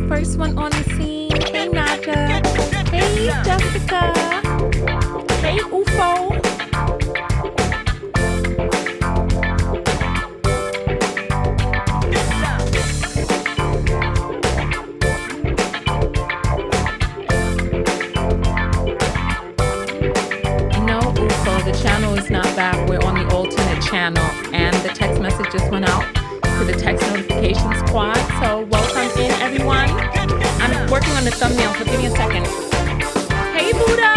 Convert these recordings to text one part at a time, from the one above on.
First one on the scene. Hey, Naja. Hey, Jessica. Hey, UFO. No, UFO, the channel is not back. We're on the alternate channel, and the text message just went out to the text notification squad. So welcome in, everyone. I'm working on the thumbnail, so give me a second. Hey, Buddha.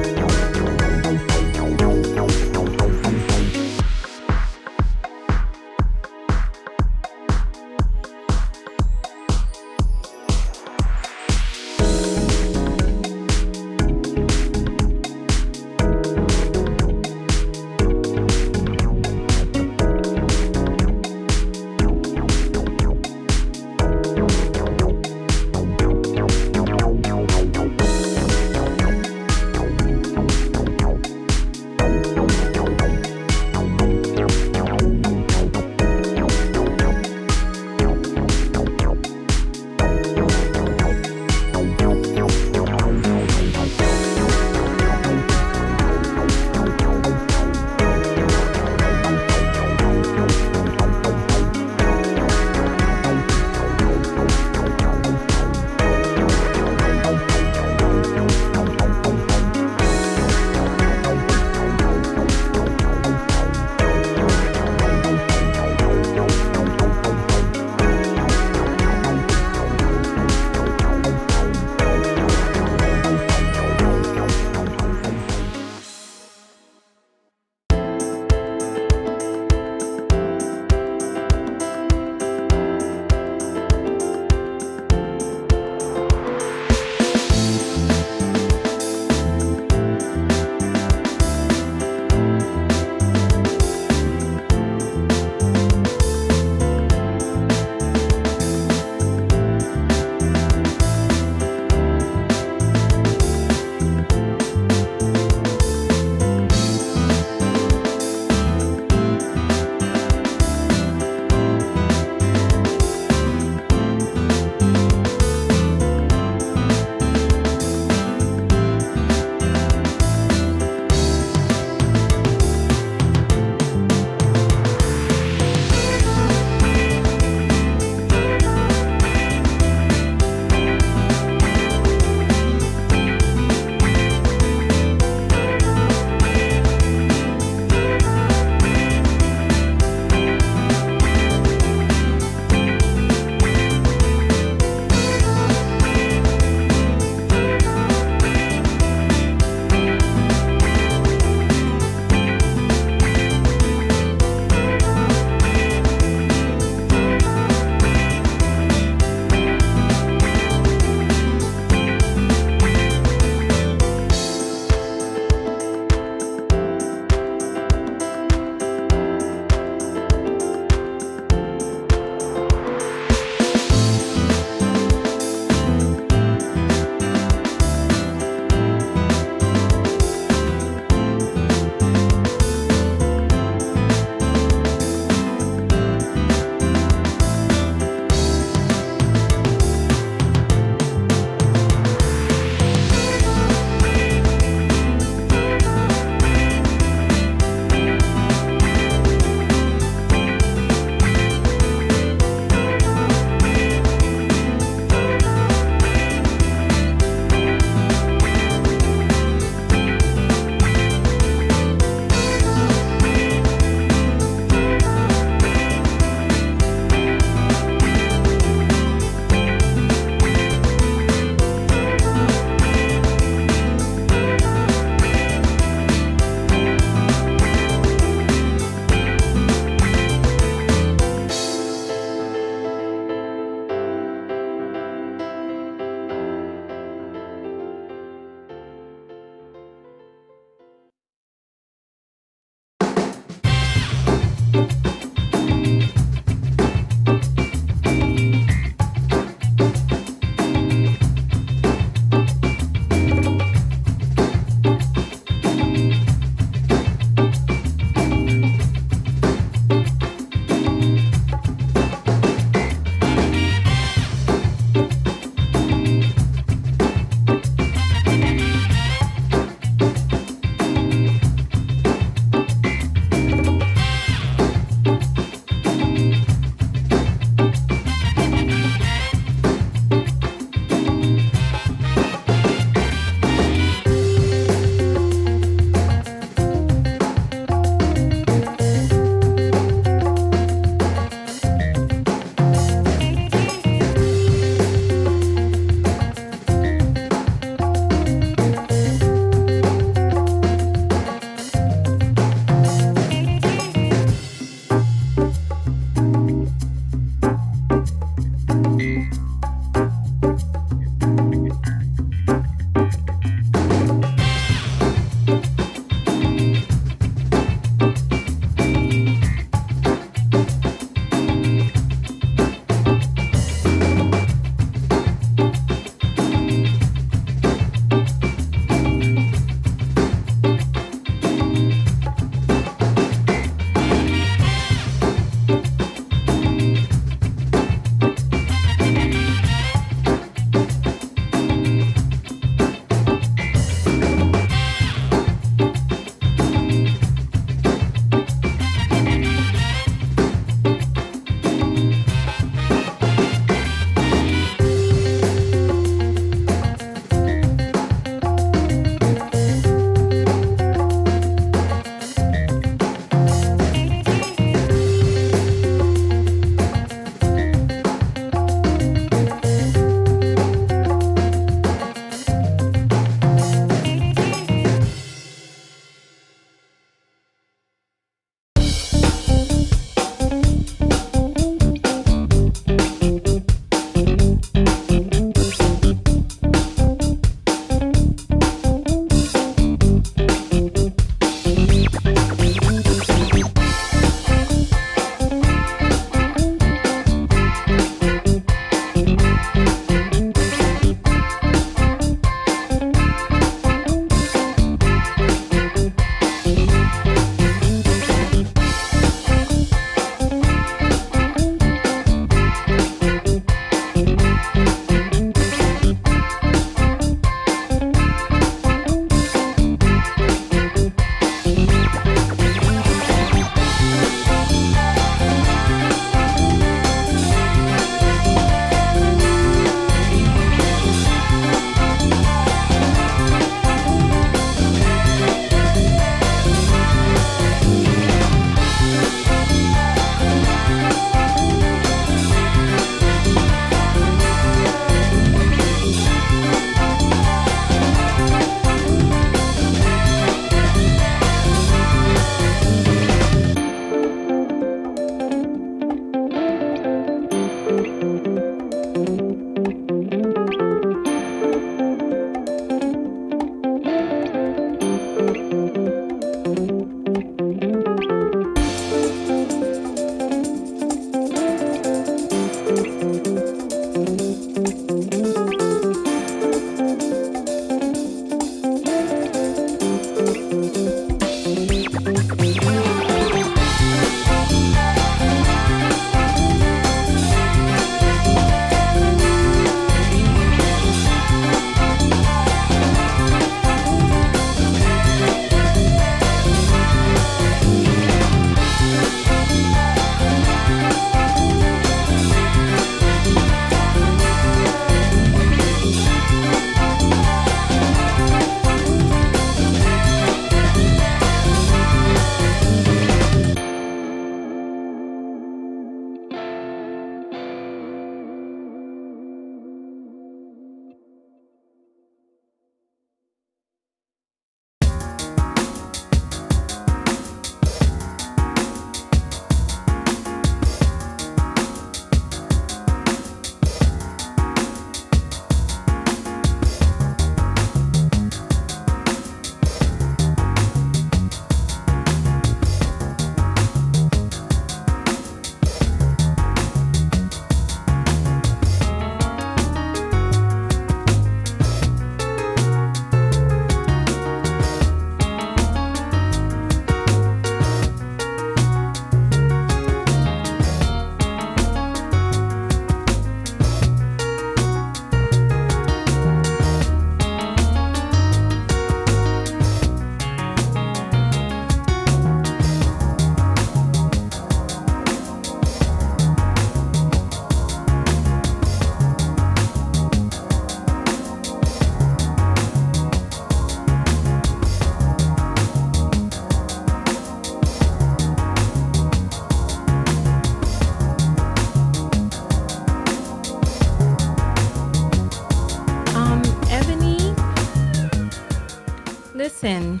listen,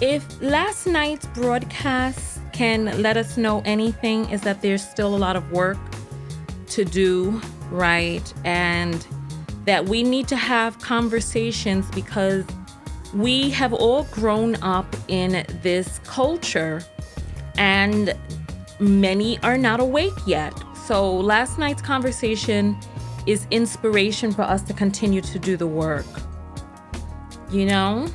if last night's broadcast can let us know anything, is that there's still a lot of work to do, right? And that we need to have conversations because we have all grown up in this culture and many are not awake yet. So last night's conversation is inspiration for us to continue to do the work, you know?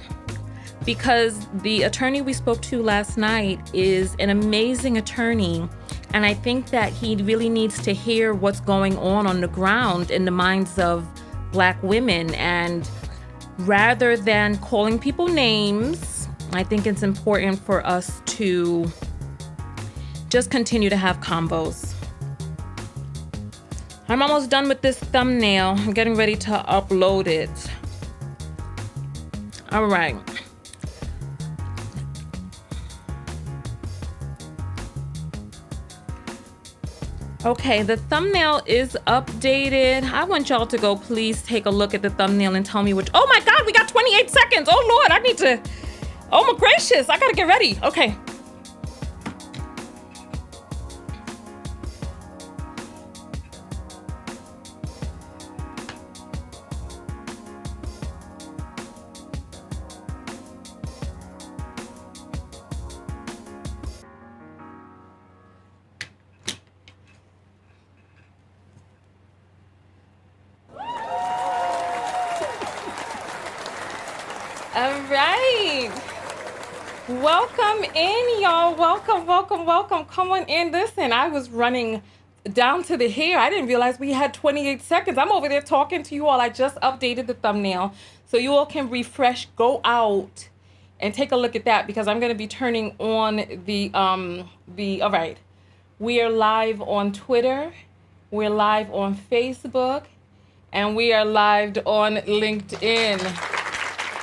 Because the attorney we spoke to last night is an amazing attorney. And I think that he really needs to hear what's going on the ground in the minds of Black women. And rather than calling people names, I think it's important for us to just continue to have combos. I'm almost done with this thumbnail. I'm getting ready to upload it. All right. Okay, the thumbnail is updated. I want y'all to go please take a look at the thumbnail and tell me which. Oh my God, we got 28 seconds. Oh Lord, I need to. Oh my gracious, I gotta get ready. Okay. All right. Welcome in, y'all. Welcome, welcome, welcome. Come on in. Listen, I was running down to the hair. I didn't realize we had 28 seconds. I'm over there talking to you all. I just updated the thumbnail so you all can refresh, go out and take a look at that because I'm going to be turning on all right. We are live on Twitter. We're live on Facebook and we are live on LinkedIn.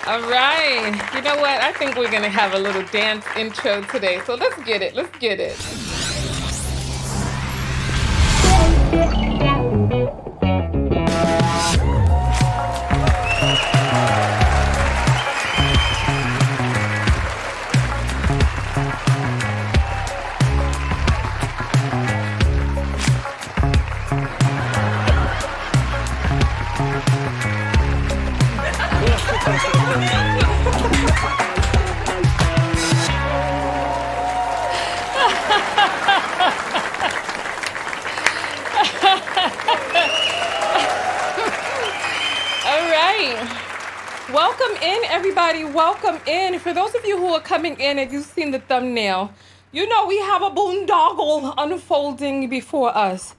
All right. You know what? I think we're going to have a little dance intro today. So let's get it. Let's get it. Welcome in, everybody. Welcome in. For those of you who are coming in and you've seen the thumbnail, you know we have a boondoggle unfolding before us.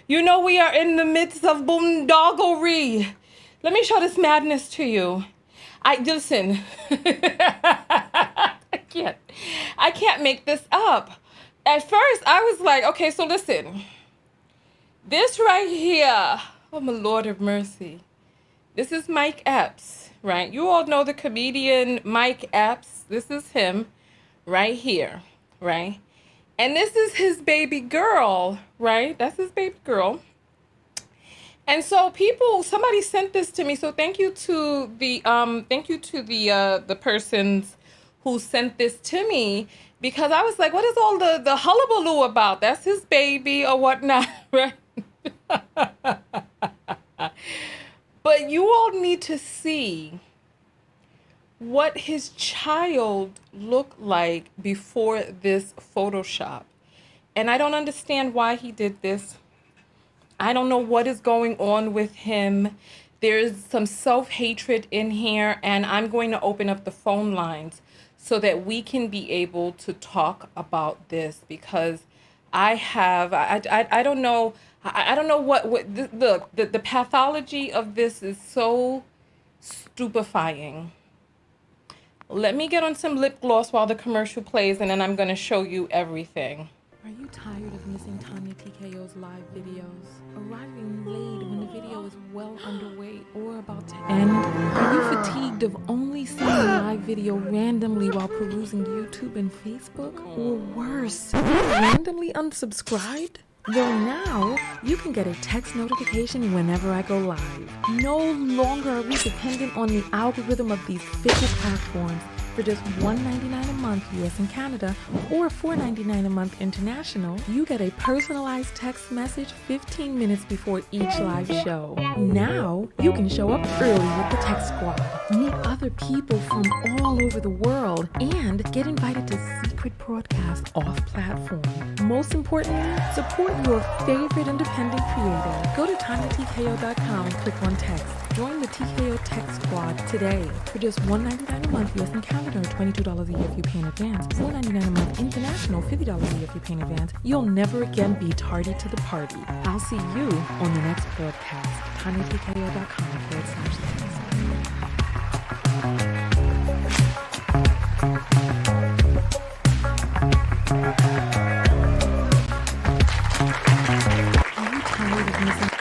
You know we are in the midst of boondogglery. Let me show this madness to you. Listen. I can't make this up. At first, I was like, okay, so listen. This right here, oh my Lord of mercy. This is Mike Epps, right? You all know the comedian Mike Epps. This is him right here, right? And this is his baby girl, right? That's his baby girl. And so somebody sent this to me. So thank you to the persons who sent this to me because I was like, what is all the hullabaloo about? That's his baby or whatnot, right? But you all need to see what his child looked like before this Photoshop. And I don't understand why he did this. I don't know what is going on with him. There's some self-hatred in here, and I'm going to open up the phone lines so that we can be able to talk about this because I don't know. I don't know the pathology of this is so stupefying. Let me get on some lip gloss while the commercial plays and then I'm going to show you everything. Are you tired of missing Tanya TKO's live videos? Arriving late when the video is well underway or about to end? Are you fatigued of only seeing a live video randomly while perusing YouTube and Facebook? Or worse, randomly unsubscribed? Well, now you can get a text notification whenever I go live. No longer are we dependent on the algorithm of these fickle platforms For just $1.99 a month US and Canada, or $4.99 a month international, you get a personalized text message 15 minutes before each live show. Now, you can show up early with the Tech Squad, meet other people from all over the world, and get invited to secret broadcasts off-platform. Most importantly, support your favorite independent creator. Go to TanyaTKO.com and click on text. Join the TKO Tech Squad today. For just $1.99 a month US and Canada, or $22 a year if you pay in advance, $4.99 a month international, $50 a year if you pay in advance, you'll never again be tardy to the party. I'll see you on the next broadcast. TanyaTKO.com/text.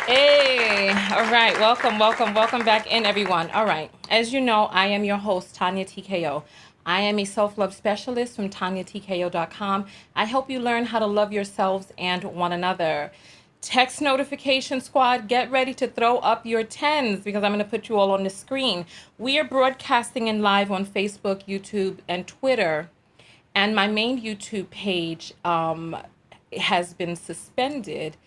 Hey, all right, welcome back in, everyone. All right, as you know, I am your host, Tanya TKO. I am a self-love specialist from TanyaTKO.com. I help you learn how to love yourselves and one another. Text notification squad, get ready to throw up your tens because I'm going to put you all on the screen. We are broadcasting in live on Facebook, YouTube, and Twitter. And my main YouTube page has been suspended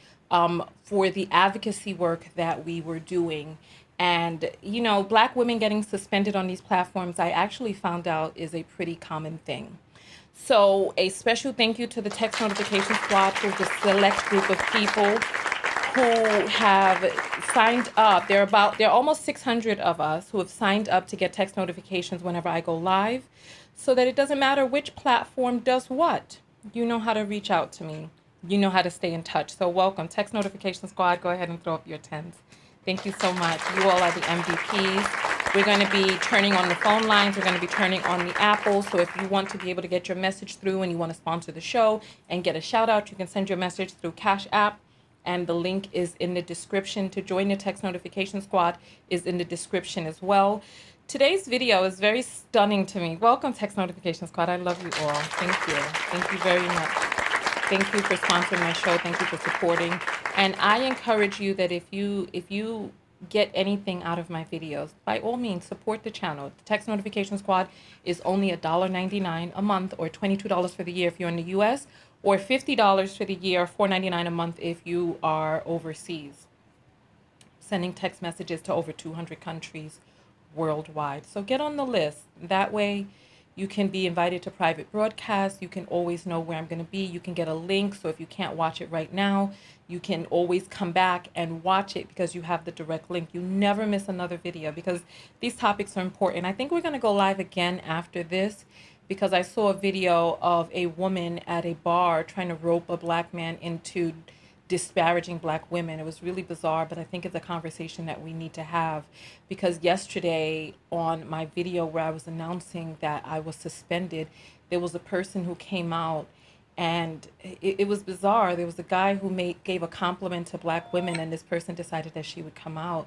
for the advocacy work that we were doing. And, you know, Black women getting suspended on these platforms, I actually found out is a pretty common thing. So a special thank you to the Text Notification Squad for the select group of people who have signed up. There are almost 600 of us who have signed up to get text notifications whenever I go live, so that it doesn't matter which platform does what. You know how to reach out to me. You know how to stay in touch. So welcome, Text Notification Squad. Go ahead and throw up your tens. Thank you so much. You all are the MVPs. We're going to be turning on the phone lines. We're going to be turning on the Apple. So if you want to be able to get your message through and you want to sponsor the show and get a shout out, you can send your message through Cash App. And the link is in the description. To join the Text Notification Squad is in the description as well. Today's video is very stunning to me. Welcome, Text Notification Squad. I love you all. Thank you. Thank you very much. Thank you for sponsoring my show. Thank you for supporting. And I encourage you that if you get anything out of my videos, by all means, support the channel. The Text Notification Squad is only $1.99 a month, or $22 for the year if you're in the U.S., or $50 for the year, $4.99 a month if you are overseas. Sending text messages to over 200 countries worldwide. So get on the list. That way you can be invited to private broadcasts. You can always know where I'm going to be. You can get a link. So if you can't watch it right now, you can always come back and watch it because you have the direct link. You never miss another video because these topics are important. I think we're going to go live again after this because I saw a video of a woman at a bar trying to rope a Black man into disparaging Black women. It was really bizarre, but I think it's a conversation that we need to have, because yesterday on my video where I was announcing that I was suspended, there was a person who came out and it was bizarre. There was a guy who gave a compliment to Black women, and this person decided that she would come out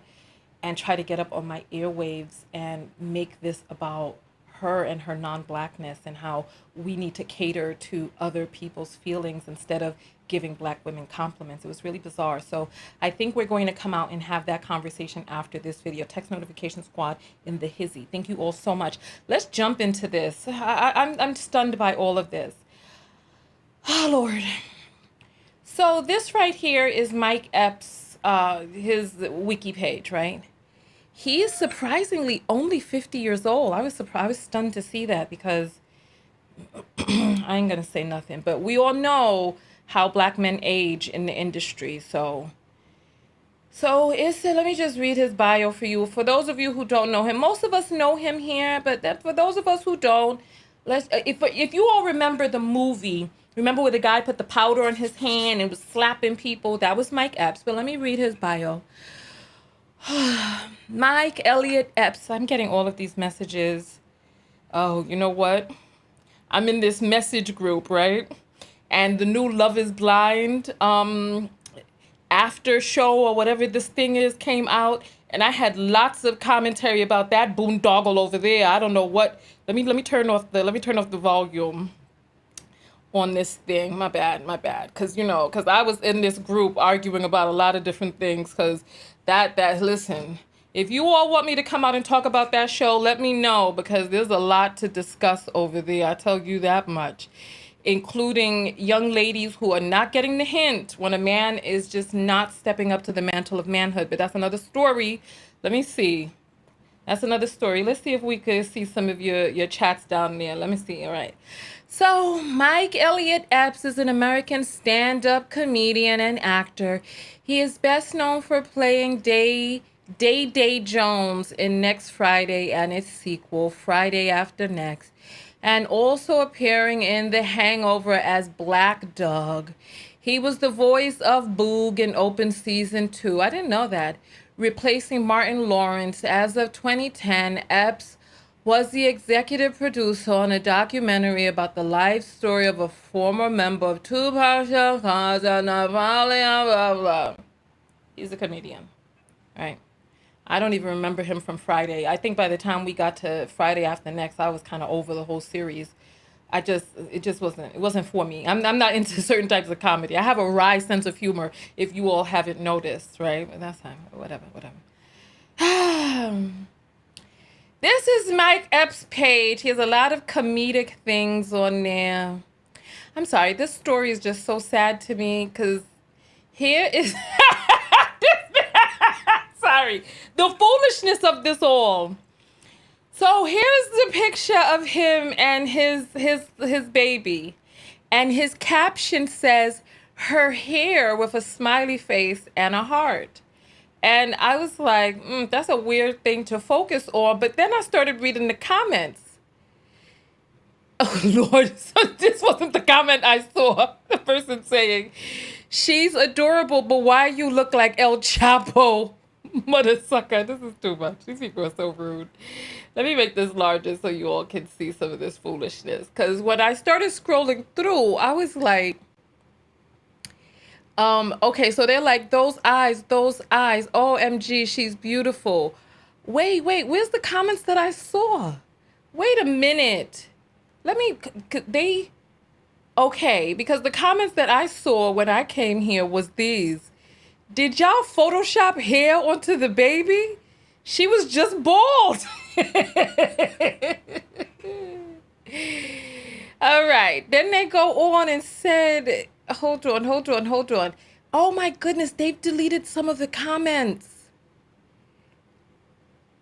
and try to get up on my airwaves and make this about her and her non-Blackness and how we need to cater to other people's feelings instead of giving Black women compliments. It was really bizarre. So I think we're going to come out and have that conversation after this video. Text Notification Squad in the hizzy. Thank you all so much. Let's jump into this. I'm stunned by all of this. Oh, Lord. So this right here is Mike Epps, his wiki page, right? He is surprisingly only 50 years old. I was surprised. I was stunned to see that because I ain't going to say nothing, but we all know how Black men age in the industry. So let me just read his bio for you. For those of you who don't know him, most of us know him here, but for those of us who don't, if you all remember the movie, remember where the guy put the powder on his hand and was slapping people? That was Mike Epps. But let me read his bio. Mike Elliott Epps. I'm getting all of these messages. Oh, you know what? I'm in this message group, right? And the new Love is Blind after show or whatever this thing is came out, and I had lots of commentary about that boondoggle over there. I don't know what. Let me turn off the volume on this thing. My bad. Because I was in this group arguing about a lot of different things. Because that listen, If you all want me to come out and talk about that show, let me know, because there's a lot to discuss over there. I tell you that much, including young ladies who are not getting the hint when a man is just not stepping up to the mantle of manhood. But that's another story. Let me see. That's another story. Let's see if we could see some of your chats down there. Let me see. All right. So Mike Epps is an American stand-up comedian and actor. He is best known for playing Day Jones in Next Friday and its sequel, Friday After Next, and also appearing in The Hangover as Black Dog. He was the voice of Boog in Open Season 2. I didn't know that. Replacing Martin Lawrence. As of 2010, Epps was the executive producer on a documentary about the life story of a former member of Tupac Shakur and blah, blah. He's a comedian, right? I don't even remember him from Friday. I think by the time we got to Friday After Next, I was kind of over the whole series. It just wasn't for me. I'm not into certain types of comedy. I have a wry sense of humor, if you all haven't noticed, right? But that's fine. Whatever. This is Mike Epps' page. He has a lot of comedic things on there. I'm sorry, this story is just so sad to me, because here is sorry, the foolishness of this all. So here's the picture of him and his baby. And his caption says, "Her hair," with a smiley face and a heart. And I was like, that's a weird thing to focus on. But then I started reading the comments. Oh, Lord, so this wasn't the comment I saw. The person saying, "She's adorable, but why you look like El Chapo? Mother sucker." This is too much. These people are so rude. Let me make this larger so you all can see some of this foolishness. Because when I started scrolling through, I was like, okay, so they're like, those eyes, OMG, she's beautiful. Wait, where's the comments that I saw? Wait a minute. Okay, because the comments that I saw when I came here was these. Did y'all Photoshop hair onto the baby? She was just bald. All right. Then they go on and said, hold on. Oh my goodness, they've deleted some of the comments.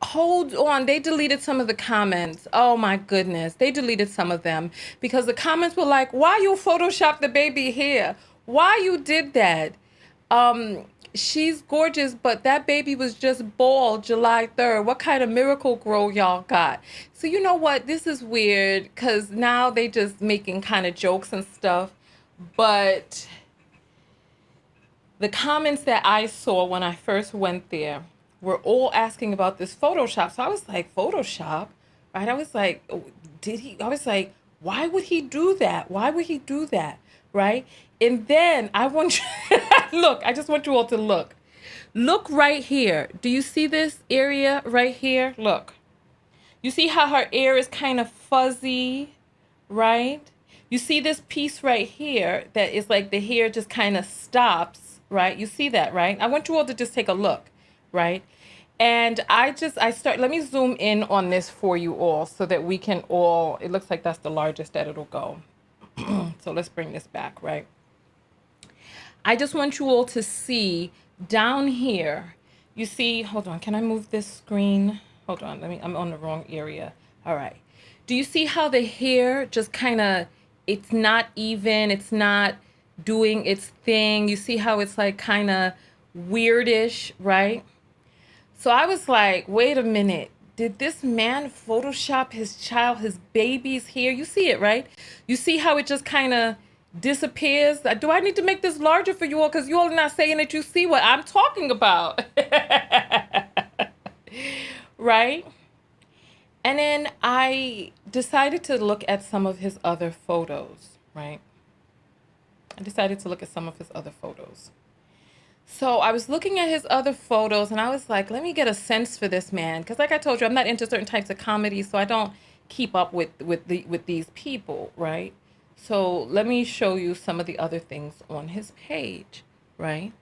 Hold on, they deleted some of the comments. Oh my goodness, they deleted some of them because the comments were like, why you Photoshop the baby hair? Why you did that? She's gorgeous, but that baby was just bald July 3rd. What kind of miracle grow y'all got? So you know what? This is weird because now they just making kind of jokes and stuff. But the comments that I saw when I first went there were all asking about this Photoshop. So I was like, Photoshop? Right? I was like, why would he do that? Why would he do that? Right? And then I want you, look, I just want you all to look. Look right here. Do you see this area right here? Look. You see how her ear is kind of fuzzy, right? You see this piece right here that is like the hair just kind of stops, right? You see that, right? I want you all to just take a look, right? And let me zoom in on this for you all so that we can all, it looks like that's the largest that it'll go. So let's bring this back, right? I just want you all to see down here. You see, hold on, can I move this screen? Hold on, I'm on the wrong area. All right. Do you see how the hair just kind of, it's not even, it's not doing its thing. You see how it's like kind of weirdish, right? So I was like, wait a minute. Did this man Photoshop his baby's hair? You see it, right? You see how it just kind of disappears? Do I need to make this larger for you all? Because you all are not saying that you see what I'm talking about. Right? And then I decided to look at some of his other photos, right? So I was looking at his other photos and I was like, let me get a sense for this man. Because like I told you, I'm not into certain types of comedy, so I don't keep up with these people, right? So let me show you some of the other things on his page, right?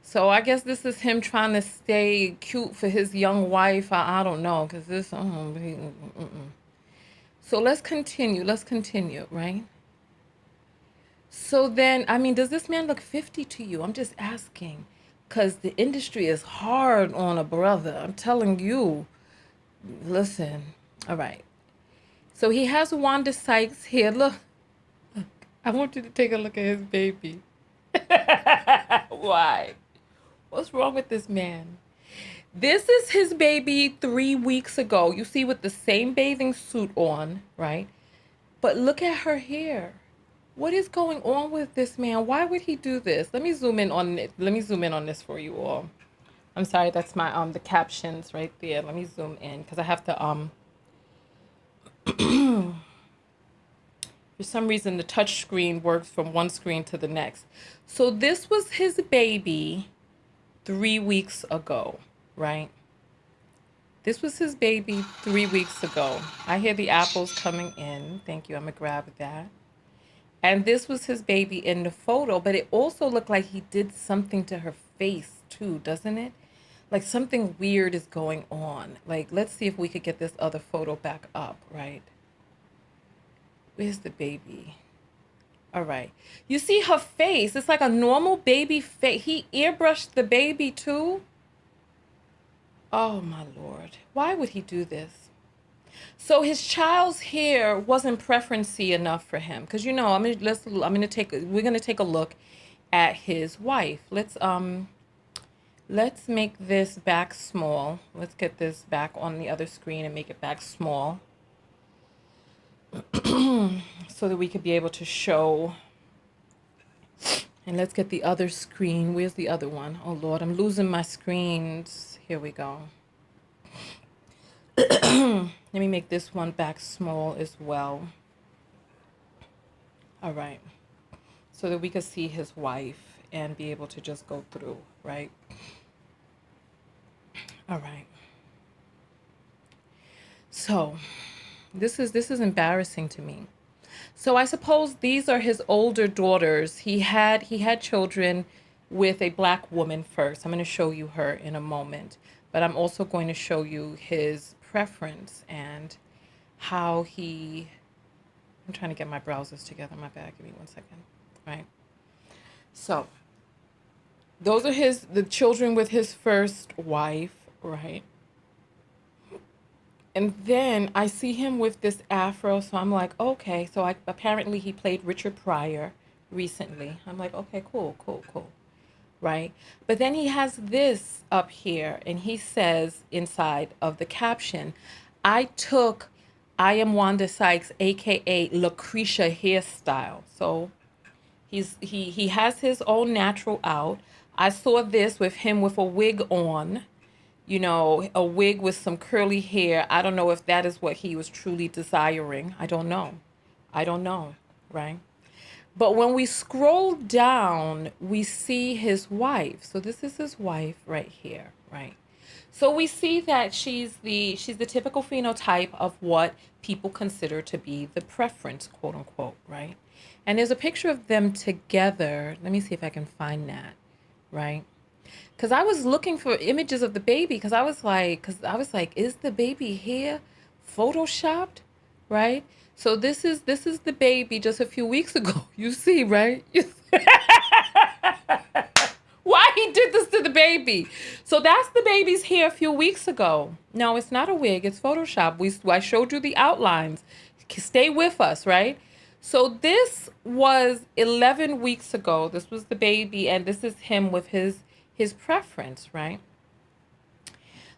So I guess this is him trying to stay cute for his young wife. I don't know, because this, So let's continue. Let's continue, right? So then, I mean, does this man look 50 to you? I'm just asking. Because the industry is hard on a brother. I'm telling you. Listen. All right. So he has Wanda Sykes here. Look. I want you to take a look at his baby. Why? What's wrong with this man? This is his baby 3 weeks ago. You see, with the same bathing suit on, right? But look at her hair. What is going on with this man? Why would he do this? Let me zoom in on it. Let me zoom in on this for you all. I'm sorry, that's my the captions right there. Let me zoom in because I have to for some reason the touch screen works from one screen to the next. So this was his baby 3 weeks ago, right? This was his baby 3 weeks ago. I hear the apples coming in. Thank you. I'm gonna grab that. And this was his baby in the photo, but it also looked like he did something to her face too, doesn't it? Like something weird is going on. Like, let's see if we could get this other photo back up, right? Where's the baby? All right. You see her face? It's like a normal baby face. He airbrushed the baby too? Oh my Lord. Why would he do this? So his child's hair wasn't preferencey enough for him. Because we're gonna take a look at his wife. Let's make this back small. Let's get this back on the other screen and make it back small. So that we could be able to show. And let's get the other screen. Where's the other one? Oh Lord, I'm losing my screens. Here we go. Let me make this one back small as well. All right. So that we could see his wife and be able to just go through, right? All right. So this is embarrassing to me. So I suppose these are his older daughters. He had children with a black woman first. I'm going to show you her in a moment, but I'm also going to show you his preference and how he, I'm trying to get my browsers together. My bad. Give me 1 second. Right. So those are the children with his first wife, right? And then I see him with this afro, so I'm like, okay. So apparently he played Richard Pryor recently. I'm like, okay, cool, right? But then he has this up here, and he says inside of the caption, I am Wanda Sykes, aka Lucretia hairstyle. So he has his own natural out. I saw this with him with a wig on. A wig with some curly hair. I don't know if that is what he was truly desiring. I don't know, right? But when we scroll down, we see his wife. So this is his wife right here, right? So we see that she's the typical phenotype of what people consider to be the preference, quote unquote, right? And there's a picture of them together. Let me see if I can find that, right? Because I was looking for images of the baby because I was like, is the baby here photoshopped, right? So this is the baby just a few weeks ago. You see, right? Why he did this to the baby? So that's the baby's hair a few weeks ago. No, it's not a wig. It's Photoshop. I showed you the outlines. Stay with us, right? So this was 11 weeks ago. This was the baby, and this is him with his preference, right?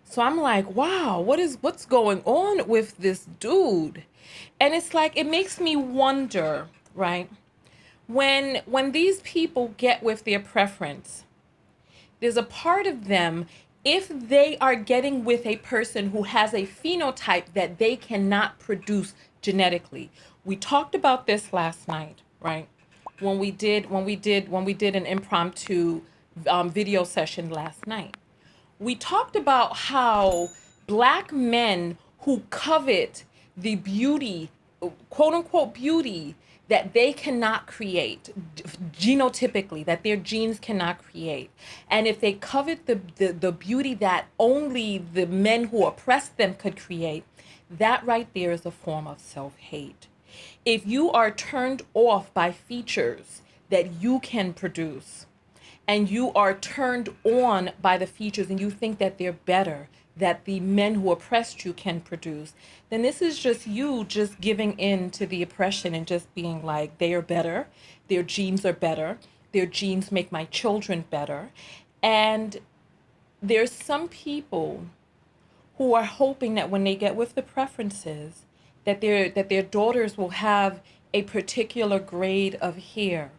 So I'm like, wow, what's going on with this dude? And it's like, it makes me wonder, right? When these people get with their preference, there's a part of them, if they are getting with a person who has a phenotype that they cannot produce genetically. We talked about this last night, right? When we did an impromptu video session last night. We talked about how black men who covet the beauty, quote unquote beauty, that they cannot create genotypically, that their genes cannot create. And if they covet the beauty that only the men who oppressed them could create, that right there is a form of self-hate. If you are turned off by features that you can produce, and you are turned on by the features and you think that they're better, that the men who oppressed you can produce, then this is just you just giving in to the oppression and just being like, they are better, their genes are better, their genes make my children better. And there's some people who are hoping that when they get with the preferences, that their daughters will have a particular grade of hair.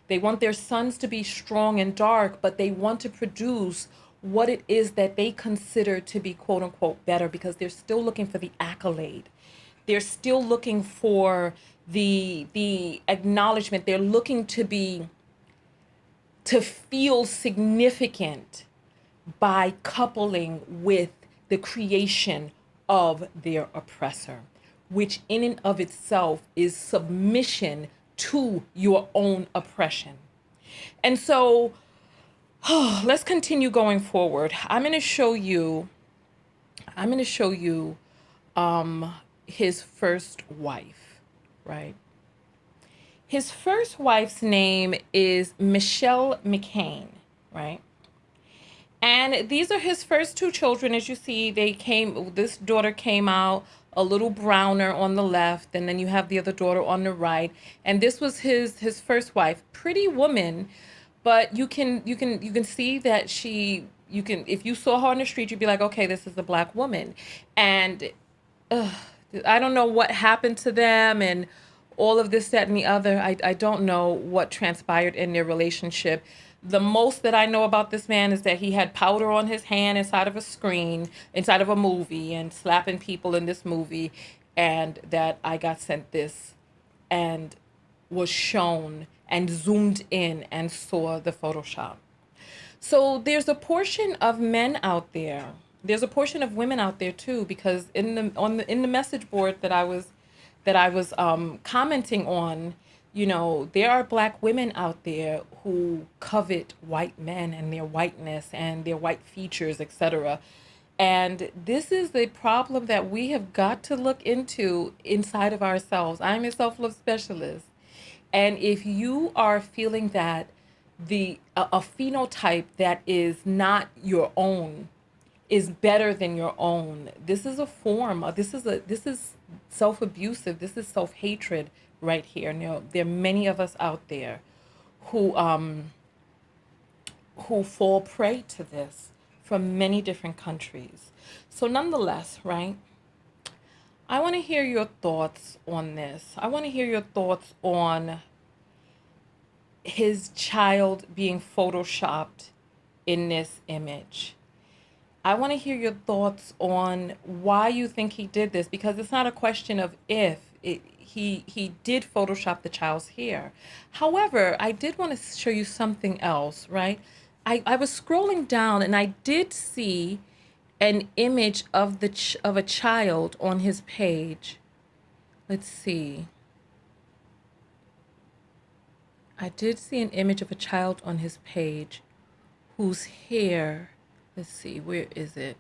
They want their sons to be strong and dark, but they want to produce what it is that they consider to be quote unquote better, because they're still looking for the accolade. They're still looking for the acknowledgement. They're looking to feel significant by coupling with the creation of their oppressor, which in and of itself is submission to your own oppression. And so let's continue going forward. I'm going to show you his first wife, right? His first wife's name is Michelle McCain, right? And these are his first two children. As you see, this daughter came out a little browner on the left, and then you have the other daughter on the right. And this was his first wife, pretty woman, but you can see that if you saw her on the street, you'd be like, okay, this is a black woman. And I don't know what happened to them and all of this, that, and the other. I don't know what transpired in their relationship. The most that I know about this man is that he had powder on his hand inside of a movie, and slapping people in this movie, and that I got sent this and was shown and zoomed in and saw the Photoshop. So there's a portion of men out there. There's a portion of women out there too, because in the message board that I was commenting on, there are black women out there who covet white men and their whiteness and their white features, etc. And this is the problem that we have got to look into inside of ourselves. I'm a self-love specialist. And if you are feeling that a phenotype that is not your own is better than your own, this is a form of, this is self-abusive, this is self-hatred right here. There are many of us out there who fall prey to this from many different countries. So nonetheless, right, I want to hear your thoughts on this. I want to hear your thoughts on his child being photoshopped in this image. I want to hear your thoughts on why you think he did this, because it's not a question of if. He did Photoshop the child's hair. However, I did want to show you something else, right? I was scrolling down and I did see an image of a child on his page. Let's see. I did see an image of a child on his page whose hair, let's see, where is it?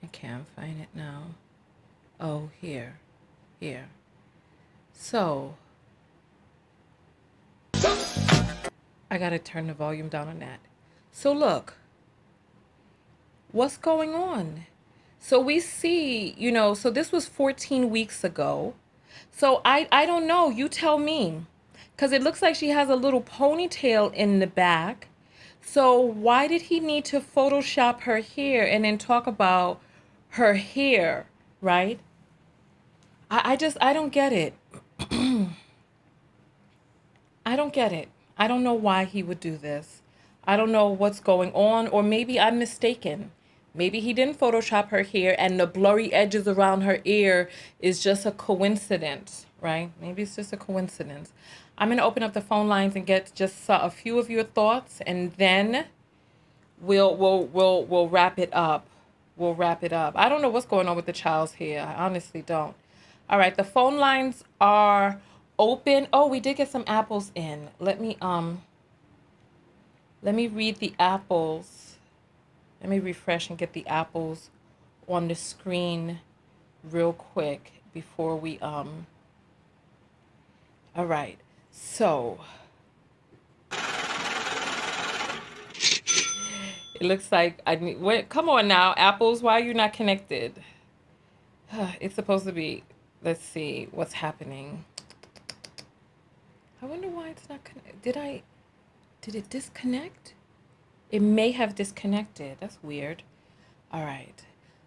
I can't find it now. Oh, here. So, I gotta turn the volume down on that. So look, what's going on? So we see, so this was 14 weeks ago. So I don't know, you tell me. Because it looks like she has a little ponytail in the back. So why did he need to Photoshop her hair and then talk about her hair, right? I don't get it. I don't get it. I don't know why he would do this. I don't know what's going on, or maybe I'm mistaken. Maybe he didn't Photoshop her hair and the blurry edges around her ear is just a coincidence, right? Maybe it's just a coincidence. I'm going to open up the phone lines and get just a few of your thoughts, and then we'll wrap it up. We'll wrap it up. I don't know what's going on with the child's hair. I honestly don't. All right, the phone lines are open. Oh, we did get some apples in. Let me read the apples. Let me refresh and get the apples on the screen real quick before we all right. So it looks like I need wait, come on now, apples, why are you not connected? It's supposed to be, let's see what's happening. I wonder why it's not connected. Did it disconnect? It may have disconnected. That's weird. All right.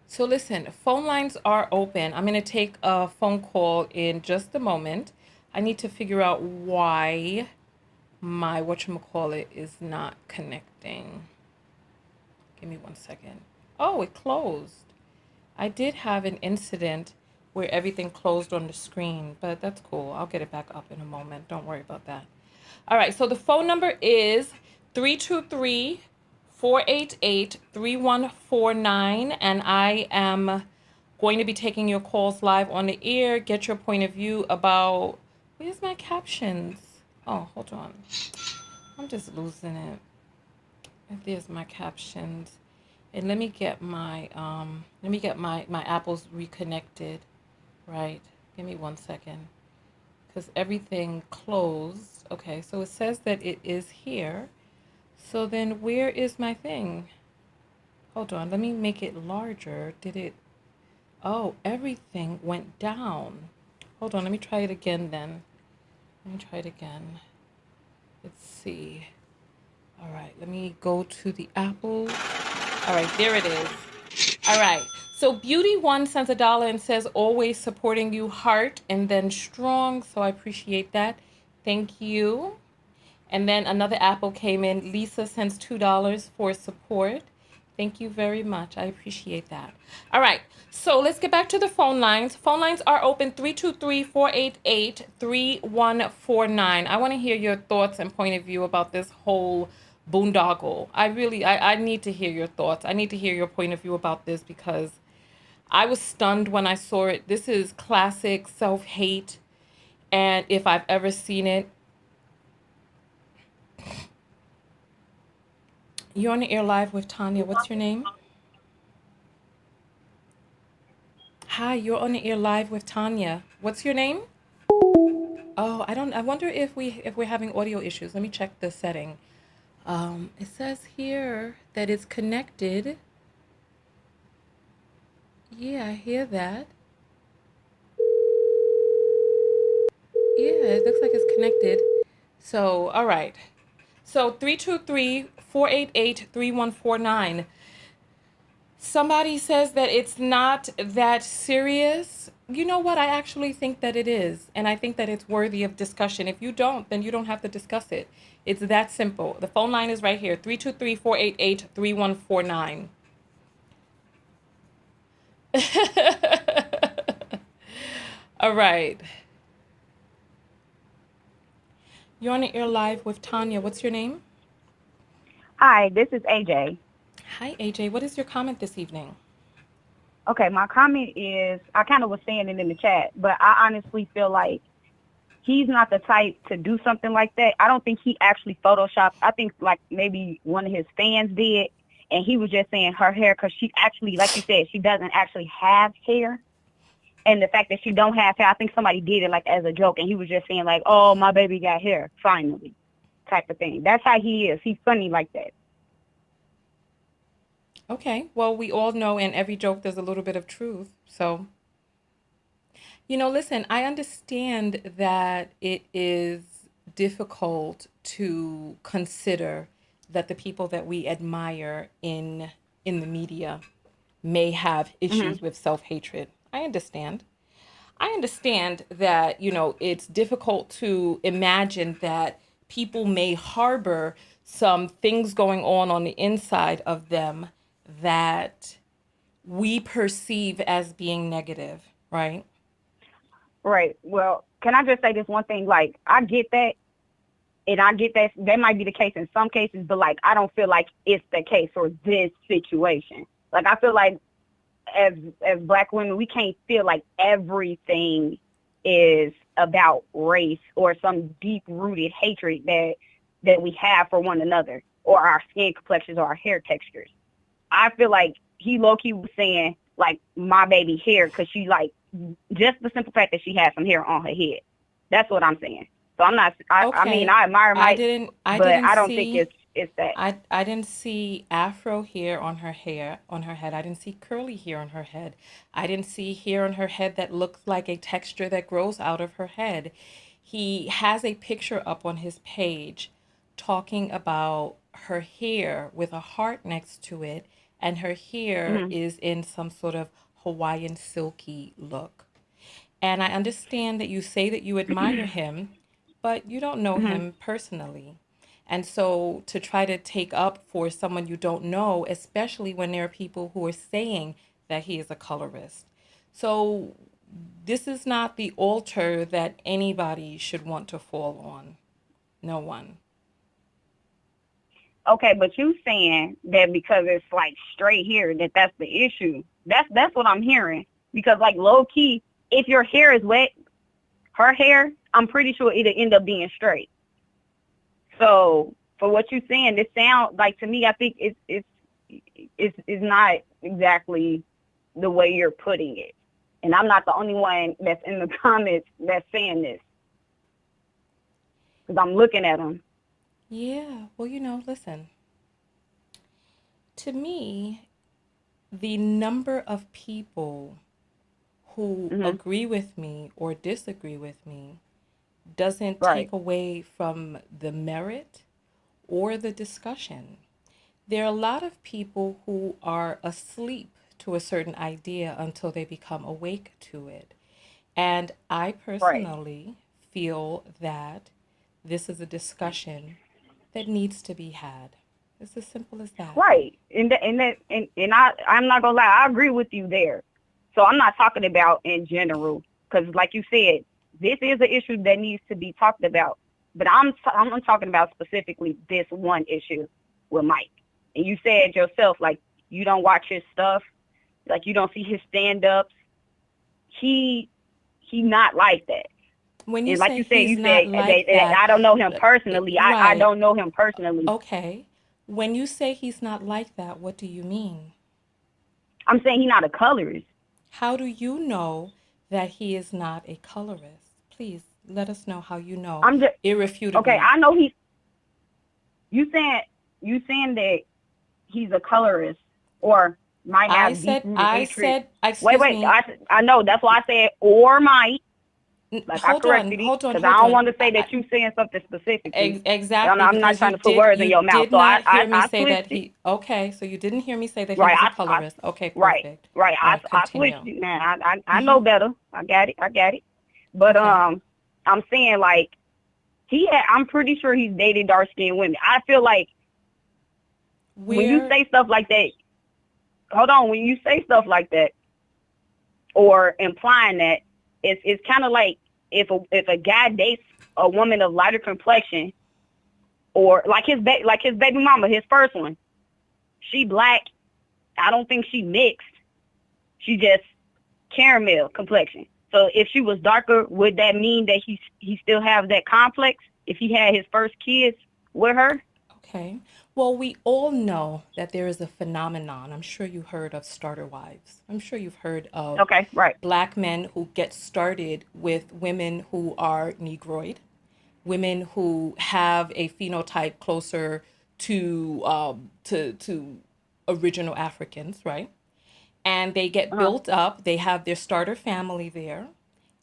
So listen, phone lines are open. I'm going to take a phone call in just a moment. I need to figure out why my whatchamacallit is not connecting. Give me 1 second. Oh, it closed. I did have an incident where everything closed on the screen, but that's cool. I'll get it back up in a moment. Don't worry about that. All right, so the phone number is 323-488-3149, and I am going to be taking your calls live on the air. Get your point of view about, where's my captions? Oh, hold on. I'm just losing it. There's my captions. And let me get my my apples reconnected, right? Give me 1 second, because everything closed. Okay, so it says that it is here. So then where is my thing? Hold on, let me make it larger. Did it? Oh, everything went down. Hold on, let me try it again then. Let me try it again. Let's see. All right, let me go to the apples. All right, there it is. All right. So Beauty One sends $1 and says, always supporting you, heart, and then strong. So I appreciate that. Thank you. And then another apple came in. Lisa sends $2 for support. Thank you very much. I appreciate that. All right. So let's get back to the phone lines. Phone lines are open 323-488-3149. I want to hear your thoughts and point of view about this whole boondoggle. I need to hear your thoughts. I need to hear your point of view about this because I was stunned when I saw it. This is classic self-hate, and if I've ever seen it. You're on the air live with Tanya. What's your name? Hi, you're on the air live with Tanya. What's your name? Oh, I wonder if we're having audio issues. Let me check the setting. It says here that it's connected. Yeah, I hear that. Yeah, it looks like it's connected. So, all right. So 323-488-3149. Somebody says that it's not that serious. You know what? I actually think that it is. And I think that it's worthy of discussion. If you don't, then you don't have to discuss it. It's that simple. The phone line is right here. 323-488-3149. All right. You're on the air live with Tanya. What's your name? Hi, this is AJ. Hi, AJ. What is your comment this evening? Okay, my comment is I kind of was saying it in the chat, but I honestly feel like he's not the type to do something like that. I don't think he actually photoshopped. I think like maybe one of his fans did, and he was just saying her hair because she actually, like you said, she doesn't actually have hair. And the fact that she don't have hair, I think somebody did it like as a joke, and he was just saying like, "Oh, my baby got hair finally," type of thing. That's how he is. He's funny like that. Okay. Well, we all know in every joke there's a little bit of truth. So, listen, I understand that it is difficult to consider that the people that we admire in the media may have Hmm. issues with self-hatred. I understand. I understand that, it's difficult to imagine that people may harbor some things going on the inside of them that we perceive as being negative, right? Right. Well, can I just say this one thing? Like, I get that. And I get that might be the case in some cases, but like I don't feel like it's the case for this situation. Like I feel like as Black women, we can't feel like everything is about race or some deep rooted hatred that we have for one another or our skin complexions or our hair textures. I feel like he low key was saying like my baby hair because she like just the simple fact that she had some hair on her head. That's what I'm saying. So I'm not. I mean, Okay. I admire I Mike, didn't I but didn't I don't think see it's that. I didn't see afro hair on her head. I didn't see curly hair on her head. I didn't see hair on her head that looks like a texture that grows out of her head. He has a picture up on his page talking about her hair with a heart next to it, and her hair Hmm. is in some sort of Hawaiian silky look. And I understand that you say that you admire him, but you don't know Hmm. him personally. And so to try to take up for someone you don't know, especially when there are people who are saying that he is a colorist. So this is not the altar that anybody should want to fall on. No one. Okay, but you saying that because it's like straight hair that's the issue. That's what I'm hearing. Because like low key, if your hair is wet, her hair, I'm pretty sure it'll end up being straight. So for what you're saying, it sounds like to me, I think it's not exactly the way you're putting it. And I'm not the only one that's in the comments that's saying this because I'm looking at them. Yeah, well, listen, to me, the number of people who Hmm. agree with me or disagree with me doesn't Right. take away from the merit or the discussion. There are a lot of people who are asleep to a certain idea until they become awake to it. And I Right. personally feel that this is a discussion that needs to be had. It's as simple as that. Right. I'm not gonna lie, I agree with you there. So I'm not talking about in general because, like you said, this is an issue that needs to be talked about. But I'm talking about specifically this one issue with Mike. And you said yourself, like you don't watch his stuff, like you don't see his stand ups. He he not like that. When you And like say you said, he's not like that that, I don't know him personally. I right, don't know him personally. okay. When you say he's not like that, what do you mean? I'm saying he's not a colorist. How do you know that he is not a colorist? Please let us know how you know I'm just okay. irrefutably. I know you saying you saying that he's a colorist or might I have deep said, rooted I hatred. said, Wait, excuse wait. me. I know that's why I said or might. Like I Hold on, corrected it hold on, because I hold don't on. want to say that you saying something specifically. Exactly, I'm not because trying to put words in you your mouth. did So not hear me I say switched that it. he. Okay, so you didn't hear me say that he Right. was a colorist. Okay, Right. perfect. Right. All right, I switched continue. it now. I know Mhm. better. I got it. I got it. But Okay. I'm saying like I'm pretty sure he's dated dark skinned women. I feel like when you Where say stuff like that, hold on, when you say stuff like that or implying that, it's kind of like if a guy dates a woman of lighter complexion or like his baby mama, his first one, she black. I don't think she mixed. She just caramel complexion. So if she was darker, would that mean that he still have that complex if he had his first kids with her? Okay. Well, we all know that there is a phenomenon. I'm sure you heard of starter wives. I'm sure you've heard of Okay, right. black men who get started with women who are negroid, women who have a phenotype closer to original Africans, right? And they get Uh-huh. built up. They have their starter family there.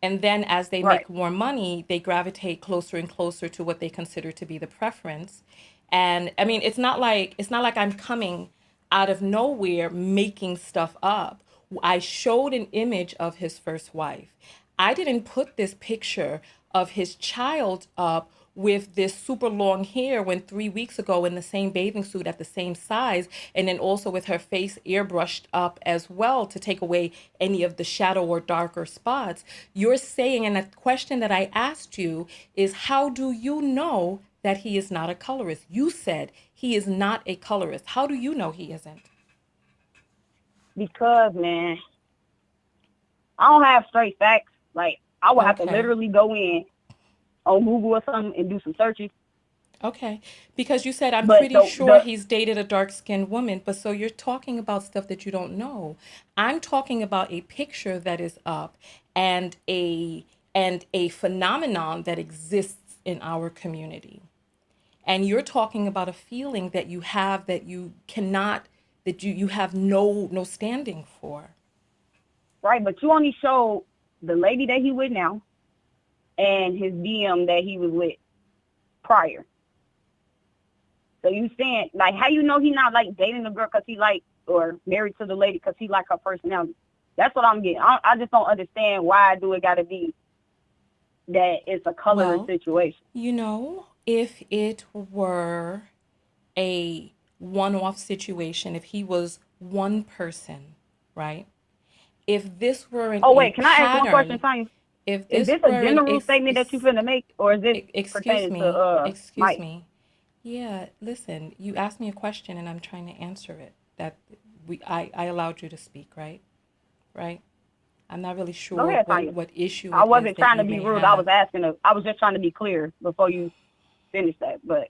And then as they Right. make more money, they gravitate closer and closer to what they consider to be the preference. And I mean, it's not like I'm coming out of nowhere making stuff up. I showed an image of his first wife. I didn't put this picture of his child up with this super long hair when 3 weeks ago in the same bathing suit at the same size, and then also with her face airbrushed up as well to take away any of the shadow or darker spots. You're saying, and the question that I asked you is, how do you know that he is not a colorist? You said he is not a colorist. How do you know he isn't? Because man, I don't have straight facts. Like I would have to Okay. literally go in on Google or something and do some searches. Okay. Because you said, I'm But pretty sure the he's dated a dark-skinned woman, but so you're talking about stuff that you don't know. I'm talking about a picture that is up and a phenomenon that exists in our community. And you're talking about a feeling that you have that you cannot, that you have no standing for. right, but you only showed the lady that he with now and his DM that he was with prior. So you saying, like, how you know he not like dating the girl because he like, or married to the lady because he like her personality? That's what I'm getting. I just don't understand why do it got to be that it's a colorist Well, situation. if it were a one-off situation, if he was one person, right? If this weren't Oh a wait, can I ask one question, pattern, Tanya? if Is this this a weren't general statement that you finna make, or is this excuse pertaining to me, excuse Mike? me. Yeah, listen, you asked me a question and I'm trying to answer it. That I allowed you to speak, right? Right? I'm not really Go sure ahead, Tanya. what issue I it is wasn't that trying to you be may rude. I was have. asking. I was just trying to be clear before you finish that. But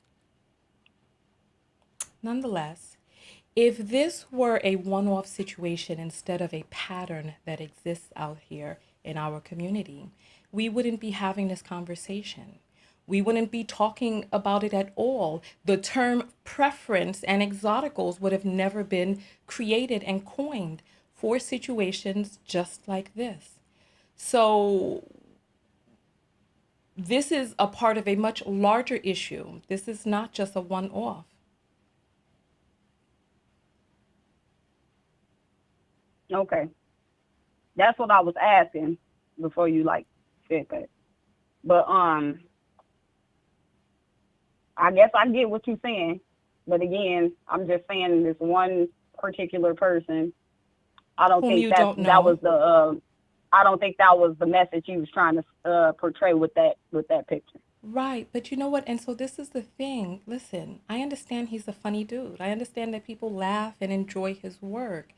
Nonetheless, if this were a one-off situation instead of a pattern that exists out here in our community, we wouldn't be having this conversation. We wouldn't be talking about it at all. The term preference and exoticals would have never been created and coined for situations just like this. So this is a part of a much larger issue. This is not just a one-off. okay, that's what I was asking before you like said that. But I guess I get what you're saying. But again, I'm just saying this one particular person. I don't Whom think you don't that was know. the. I don't think that was the message he was trying to portray with that picture. Right, but you know what? And so this is the thing. Listen, I understand he's a funny dude. I understand that people laugh and enjoy his work.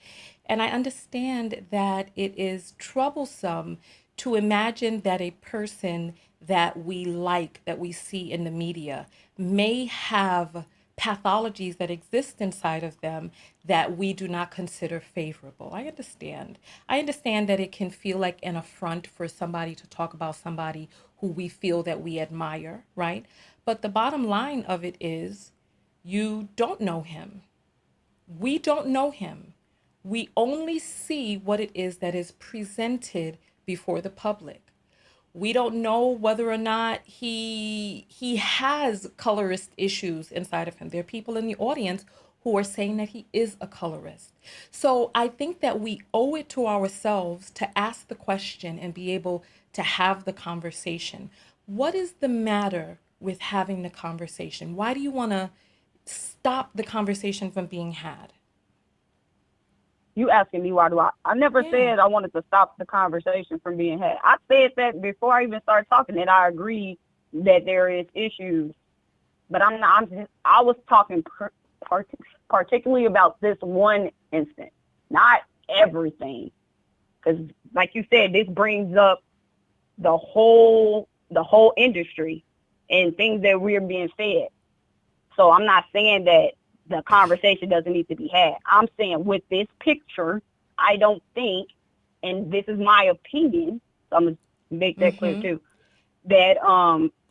And I understand that it is troublesome to imagine that a person that we like, that we see in the media, may have pathologies that exist inside of them that we do not consider favorable. I understand. I understand that it can feel like an affront for somebody to talk about somebody who we feel that we admire, right? But the bottom line of it is you don't know him. We don't know him. We only see what it is that is presented before the public. We don't know whether or not he has colorist issues inside of him. There are people in the audience who are saying that he is a colorist. So I think that we owe it to ourselves to ask the question and be able to have the conversation. What is the matter with having the conversation? Why do you want to stop the conversation from being had? You asking me why do I never Yeah. said I wanted to stop the conversation from being had. I said that before I even started talking that I agree that there is issues, but I'm not. I was talking particularly about this one instance, not everything, because like you said, this brings up the whole industry and things that we're being fed. So I'm not saying that the conversation doesn't need to be had. I'm saying with this picture, I don't think, and this is my opinion, so I'm gonna make that clear Mm-hmm. too, that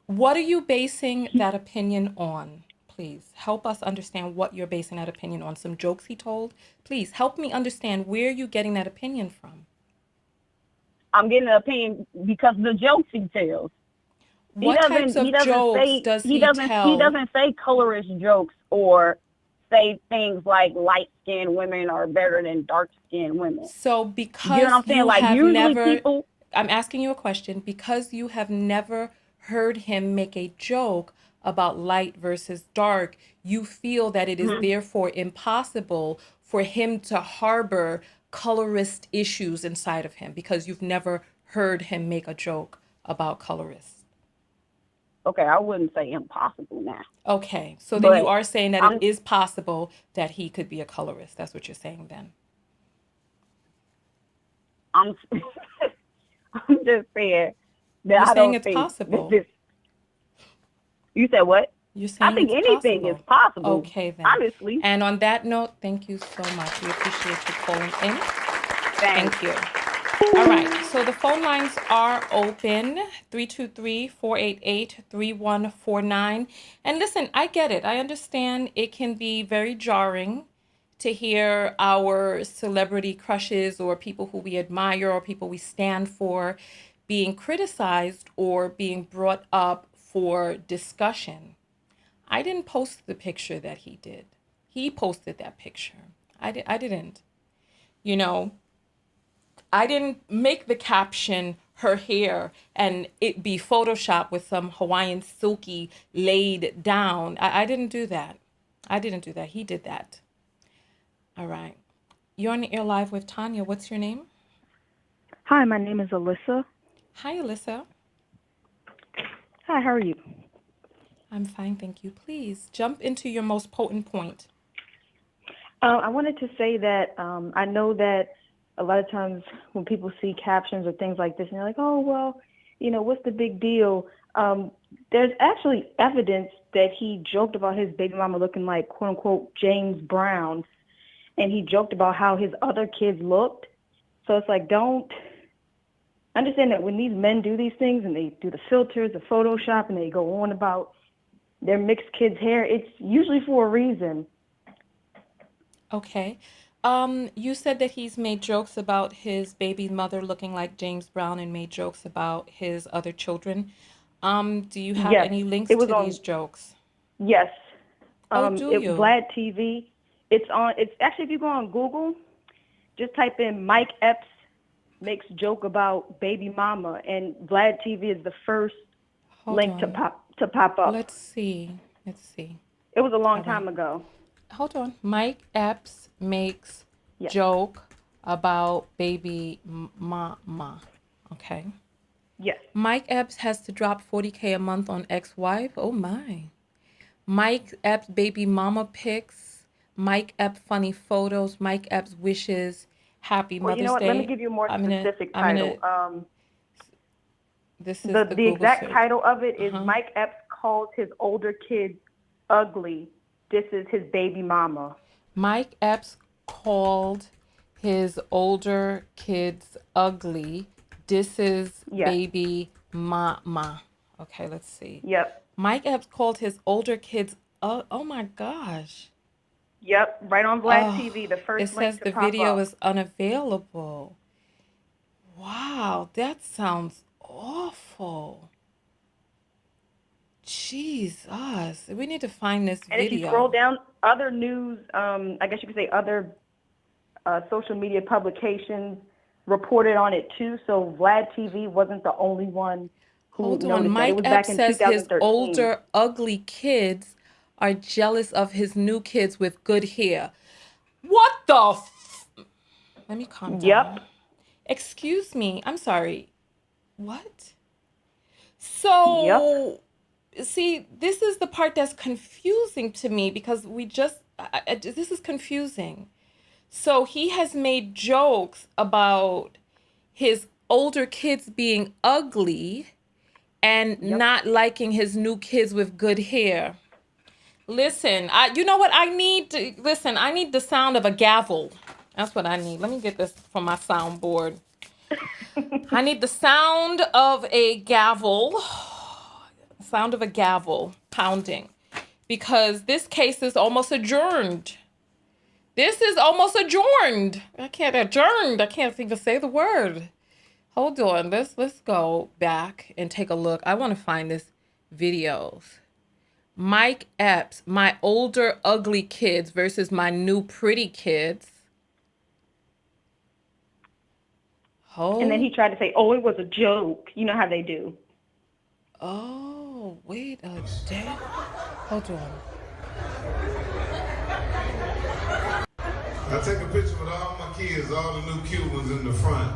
What are you basing that opinion on? Please help us understand what you're basing that opinion on. Some jokes he told? Please help me understand where you're getting that opinion from. I'm getting an opinion because the jokes he tells. He What types doesn't he of doesn't jokes say does he he doesn't he tell? doesn't say colorist jokes or say things like light skinned women are better than dark skinned women. So, You get what because I'm saying? you Like have usually never, people I'm asking you a question, because you have never heard him make a joke about light versus dark, you feel that it is mhm. therefore impossible for him to harbor colorist issues inside of him because you've never heard him make a joke about colorists. Okay, I wouldn't say impossible now, Okay, so then you but are saying that it I'm is possible that he could be a colorist. That's what you're saying then. I'm I'm just saying that You're I saying don't it's think that possible. this. You said what? You're I saying think it's anything is possible. possible. Okay, then. Honestly, And on that note, thank you so much. We appreciate you calling in. thanks. Thank you. All right, so the phone lines are open, 323-488-3149. And listen, I get it. I understand it can be very jarring to hear our celebrity crushes or people who we admire or people we stand for being criticized or being brought up for discussion. I didn't post the picture that he did. He posted that picture. I didn't. You know, I didn't make the caption her hair and it be Photoshop with some Hawaiian silky laid down. I didn't do that. I didn't do that. He did that. All right. You're on the air live with Tanya. What's your name? Hi, my name is Alyssa. Hi, Alyssa. Hi, how are you? I'm fine, thank you. Please jump into your most potent point. I wanted to say that I know that a lot of times when people see captions or things like this, and they're like, oh, well, what's the big deal? There's actually evidence that he joked about his baby mama looking like, quote unquote, James Brown. And he joked about how his other kids looked. So it's like, don't understand that when these men do these things and they do the filters, the Photoshop, and they go on about their mixed kids' hair, it's usually for a reason. Okay. You said that he's made jokes about his baby mother looking like James Brown and made jokes about his other children. Do you have Yes, any links it was to on. these jokes? Yes, Oh, do you? Vlad TV. It's on. It's actually, if you go on Google, just type in Mike Epps makes joke about baby mama, and Vlad TV is the first Hold link to on. pop up. Let's see. Let's see. It was a long All right. time ago. Hold on. Mike Epps makes Yes. joke about baby mama. Okay. Yes. Mike Epps has to drop 40K a month on ex-wife. Oh my. Mike Epps baby mama pics. Mike Epps funny photos. Mike Epps wishes happy Well, you Mother's know what? Let me Day. give you a more I'm specific gonna, title. this is the The Google exact search. title of it is Uh-huh. Mike Epps calls his older kids ugly. This is his baby mama. Mike Epps called his older kids ugly. This is Yes. baby mama. Okay, let's see. Yep. Mike Epps called his older kids, oh my gosh. Yep. Right on Vlad Oh, TV, the it first link says to the pop video up. is unavailable. Wow, that sounds awful. Jesus, we need to find this And if you scroll video. down, other news, I guess you could say other social media publications reported on it too. So Vlad TV wasn't the only one who Hold on. noticed that. It Mike was back Epps in says his 2013. older, ugly kids are jealous of his new kids with good hair. What the Let me calm down. Yep. Excuse me. I'm sorry. What? Yep. So, see, this is the part that's confusing to me because this is confusing. So he has made jokes about his older kids being ugly and Yep. not liking his new kids with good hair. Listen, you know what I need? I need the sound of a gavel. That's what I need. Let me get this from my soundboard. I need the sound of a gavel. Sound of a gavel pounding. Because this case is almost adjourned. This is almost adjourned. I can't even say the word. Hold on. Let's go back and take a look. I want to find this videos. Mike Epps, my older ugly kids versus my new pretty kids. And then he Hold. tried to say, "Oh, it was a joke." You know how they do. Oh, wait a day. Hold on. I take a picture with all my kids, all the new cute ones in the front.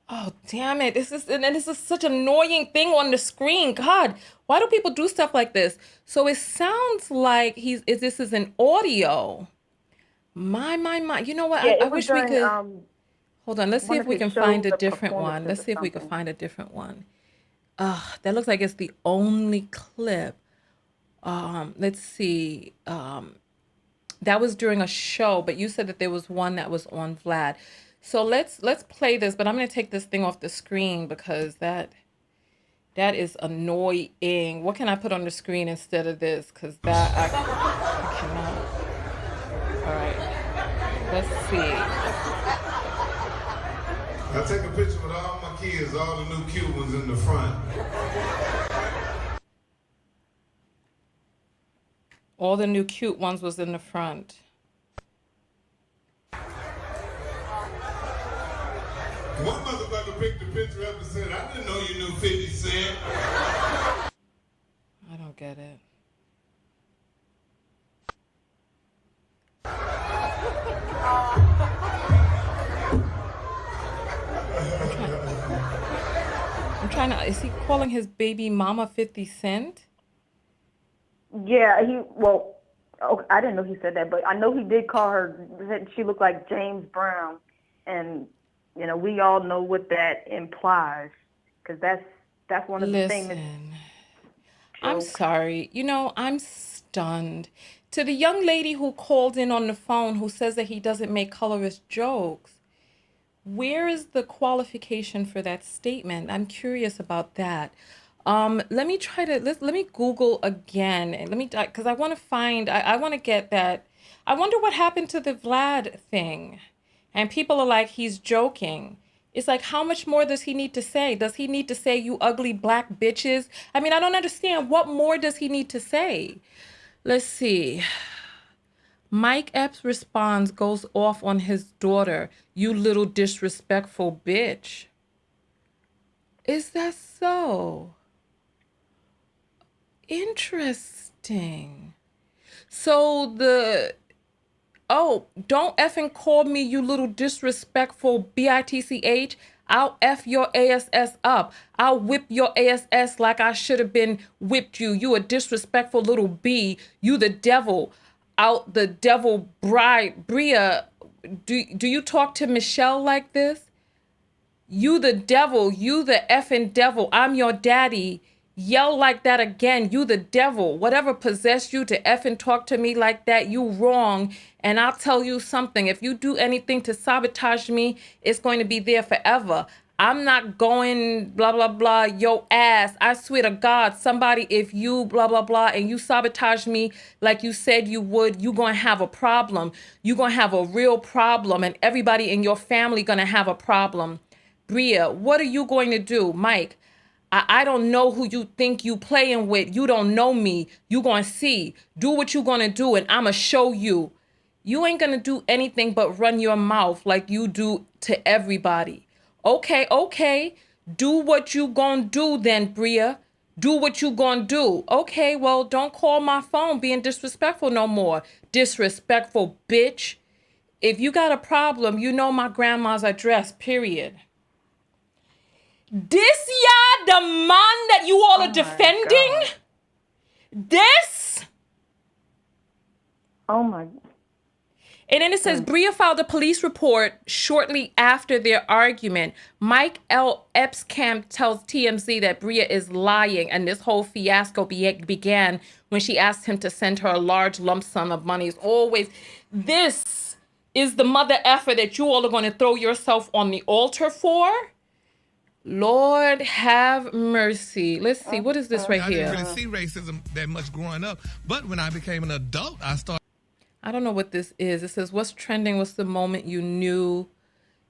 Oh, damn it. This is such an annoying thing on the screen. God, why do people do stuff like this? So it sounds like this is an audio. My. You know what? Yeah, I it was wish we during could. Hold on. Let's I see wonder if if we it can shows find a the different one. performances Let's or see if we can something. find a different one. That looks like it's the only clip. Let's see. That was during a show, but you said that there was one that was on Vlad. So let's play this, but I'm gonna take this thing off the screen because that is annoying. What can I put on the screen instead of this? Because that I cannot. All right, let's see. I take a picture with all my kids, all the new cute ones in the front. All the new cute ones was in the front. One motherfucker picked the picture up and said, I didn't know you knew 50 Cent. I don't get it. I'm trying to, is he calling his baby mama 50 Cent? Yeah, I didn't know he said that, but I know he did call her, that she looked like James Brown. And, you know, we all know what that implies, because that's one of the famous Listen, I'm jokes. sorry. You know, I'm stunned. To the young lady who called in on the phone who says that he doesn't make colorist jokes, where is the qualification for that statement? I'm curious about that. Let me try to let me Google again and let me because I want to find I want to get that. I wonder what happened to the Vlad thing. And people are like, he's joking. It's like, how much more does he need to say? Does he need to say, you ugly black bitches? I mean, I don't understand. What more does he need to say? Let's see. Mike Epps responds, goes off on his daughter. You little disrespectful bitch. Is that so? Interesting. So don't effing call me you little disrespectful bitch. I'll F your ASS up. I'll whip your ASS like I should have been whipped you. You a disrespectful little B. You the devil. Out the devil bride. Bria, do you talk to Michelle like this? You the devil. You the effing devil. I'm your daddy. Yell like that again. You the devil. Whatever possessed you to effing talk to me like that, you wrong. And I'll tell you something. If you do anything to sabotage me, it's going to be there forever. I'm not going blah, blah, blah, yo ass. I swear to God, somebody, if you blah, blah, blah, and you sabotage me like you said you would, you're going to have a problem. You're going to have a real problem. And everybody in your family going to have a problem. Bria, what are you going to do? Mike, I don't know who you think you playing with. You don't know me. You gonna see. Do what you gonna do and I'ma show you. You ain't gonna do anything but run your mouth like you do to everybody. Okay. Do what you gonna do then, Bria. Do what you gonna do. Okay, well, don't call my phone being disrespectful no more. Disrespectful bitch. If you got a problem, you know my grandma's address, period. This the man that you all are defending? God. This? Oh my. And then it says, Bria filed a police report shortly after their argument. Mike Epps camp tells TMZ that Bria is lying, and this whole fiasco began when she asked him to send her a large lump sum of money. It's always, this is the mother effer that you all are going to throw yourself on the altar for? Lord have mercy. Let's see. What is this right here? I didn't really see racism that much growing up. But when I became an adult, I started. I don't know what this is. It says, what's trending? What's the moment you knew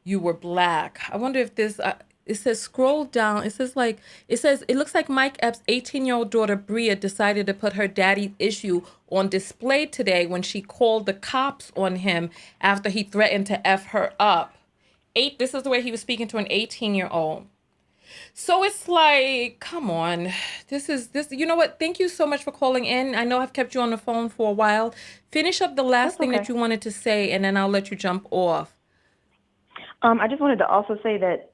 you were black? I wonder if this, it says, scroll down. It says, it looks like Mike Epps' 18-year-old daughter, Bria, decided to put her daddy's issue on display today when she called the cops on him after he threatened to F her up. This is the way he was speaking to an 18-year-old. So it's like, come on, this, you know what? Thank you so much for calling in. I know I've kept you on the phone for a while. Finish up the last thing that you wanted to say, and then I'll let you jump off. I just wanted to also say that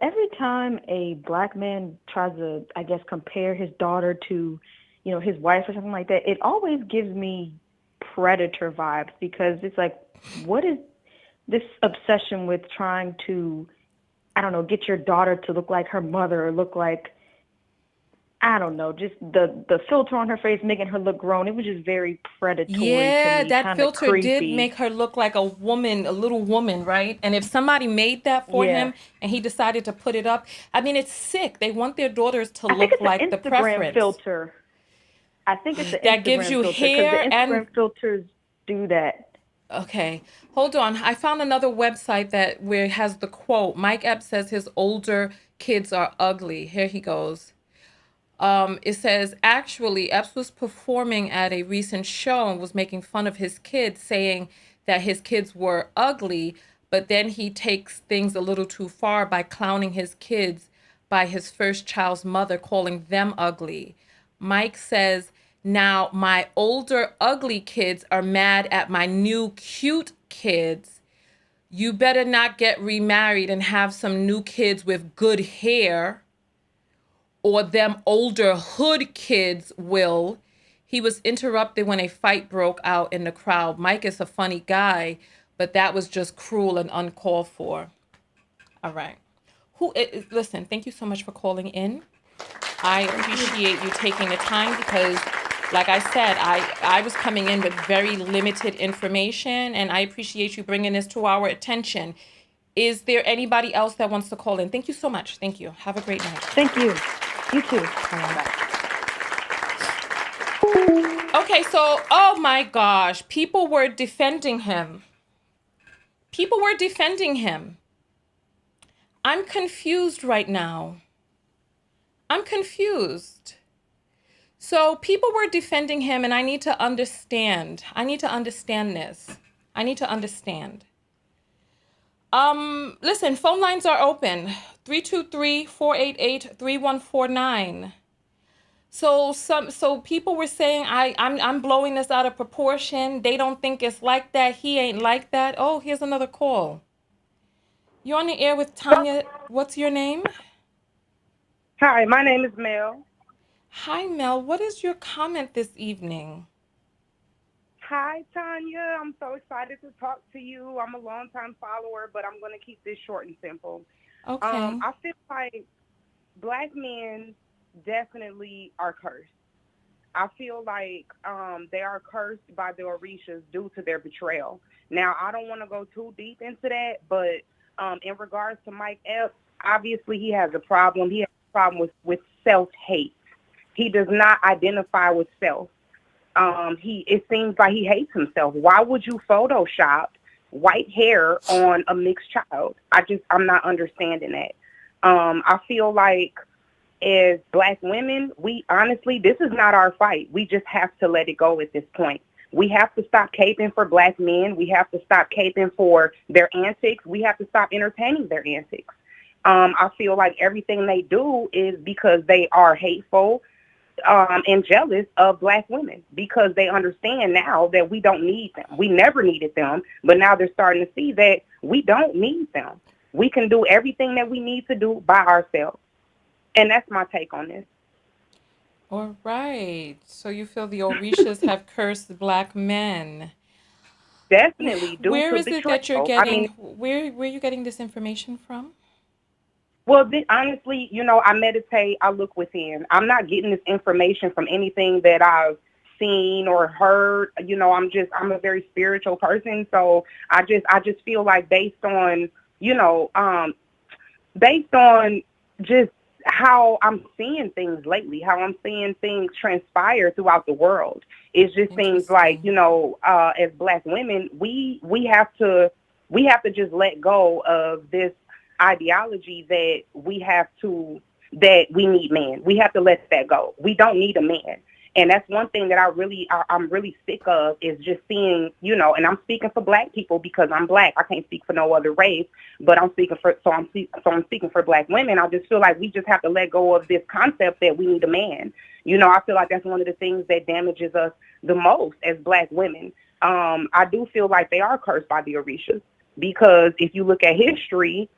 every time a black man tries to, I guess, compare his daughter to, you know, his wife or something like that, it always gives me predator vibes, because it's like, what is this obsession with trying to, I don't know, get your daughter to look like her mother or look like, I don't know, just the filter on her face making her look grown. It was just very predatory to Yeah, me, that kind of filter did creepy. make her look like a woman, a little woman, right? And if somebody made that for Yeah. him and he decided to put it up, I mean, it's sick. They want their daughters to I think look it's like the an Instagram preference. filter. I think it's an That gives Instagram you filter because the hair and Instagram filters do that. okay, hold on. I found another website that where it has the quote. Mike Epps says his older kids are ugly. Here he goes. It says, actually, Epps was performing at a recent show and was making fun of his kids, saying that his kids were ugly, but then he takes things a little too far by clowning his kids by his first child's mother, calling them ugly. Mike says, now my older ugly kids are mad at my new cute kids. You better not get remarried and have some new kids with good hair, or them older hood kids will. He was interrupted when a fight broke out in the crowd. Mike is a funny guy, but that was just cruel and uncalled for. All right. Listen, thank you so much for calling in. I appreciate you taking the time because, like I said, I was coming in with very limited information, and I appreciate you bringing this to our attention. Is there anybody else that wants to call in? Thank you so much. Thank you. Have a great night. Thank you. You too. Okay, so, oh my gosh, people were defending him. People were defending him. I'm confused right now. I'm confused. So people were defending him, and I need to understand. I need to understand this. I need to understand. Listen, phone lines are open. 323-488-3149. So people were saying I'm blowing this out of proportion. They don't think it's like that. He ain't like that. Oh, here's another call. You're on the air with Tanya. What's your name? Hi, my name is Mel. Hi, Mel. What is your comment this evening? Hi, Tanya. I'm so excited to talk to you. I'm a longtime follower, but I'm going to keep this short and simple. Okay. I feel like Black men definitely are cursed. I feel like they are cursed by the Orishas due to their betrayal. Now, I don't want to go too deep into that, but in regards to Mike Epps, obviously he has a problem. He has a problem with self-hate. He does not identify with self. It seems like he hates himself. Why would you Photoshop white hair on a mixed child? I'm not understanding that. I feel like as Black women, this is not our fight. We just have to let it go at this point. We have to stop caping for Black men. We have to stop caping for their antics. We have to stop entertaining their antics. I feel like everything they do is because they are hateful and jealous of Black women, because they understand now that we don't need them. We never needed them, but now they're starting to see that we don't need them. We can do everything that we need to do by ourselves. And that's my take on this. All right. So you feel the Orishas have cursed Black men. Definitely. Where is it that you're getting, where are you getting this information from? Well, honestly, I meditate, I look within. I'm not getting this information from anything that I've seen or heard. I'm a very spiritual person. So I just feel like based on just how I'm seeing things lately, how I'm seeing things transpire throughout the world, it just seems like, as Black women, we have to just let go of this ideology that we need men. We have to let that go. We don't need a man. And that's one thing that I'm really sick of, is just seeing, and I'm speaking for Black people because I'm Black. I can't speak for no other race, but I'm speaking for Black women. I just feel like we just have to let go of this concept that we need a man. I feel like that's one of the things that damages us the most as Black women. I do feel like they are cursed by the Orishas, because if you look at history,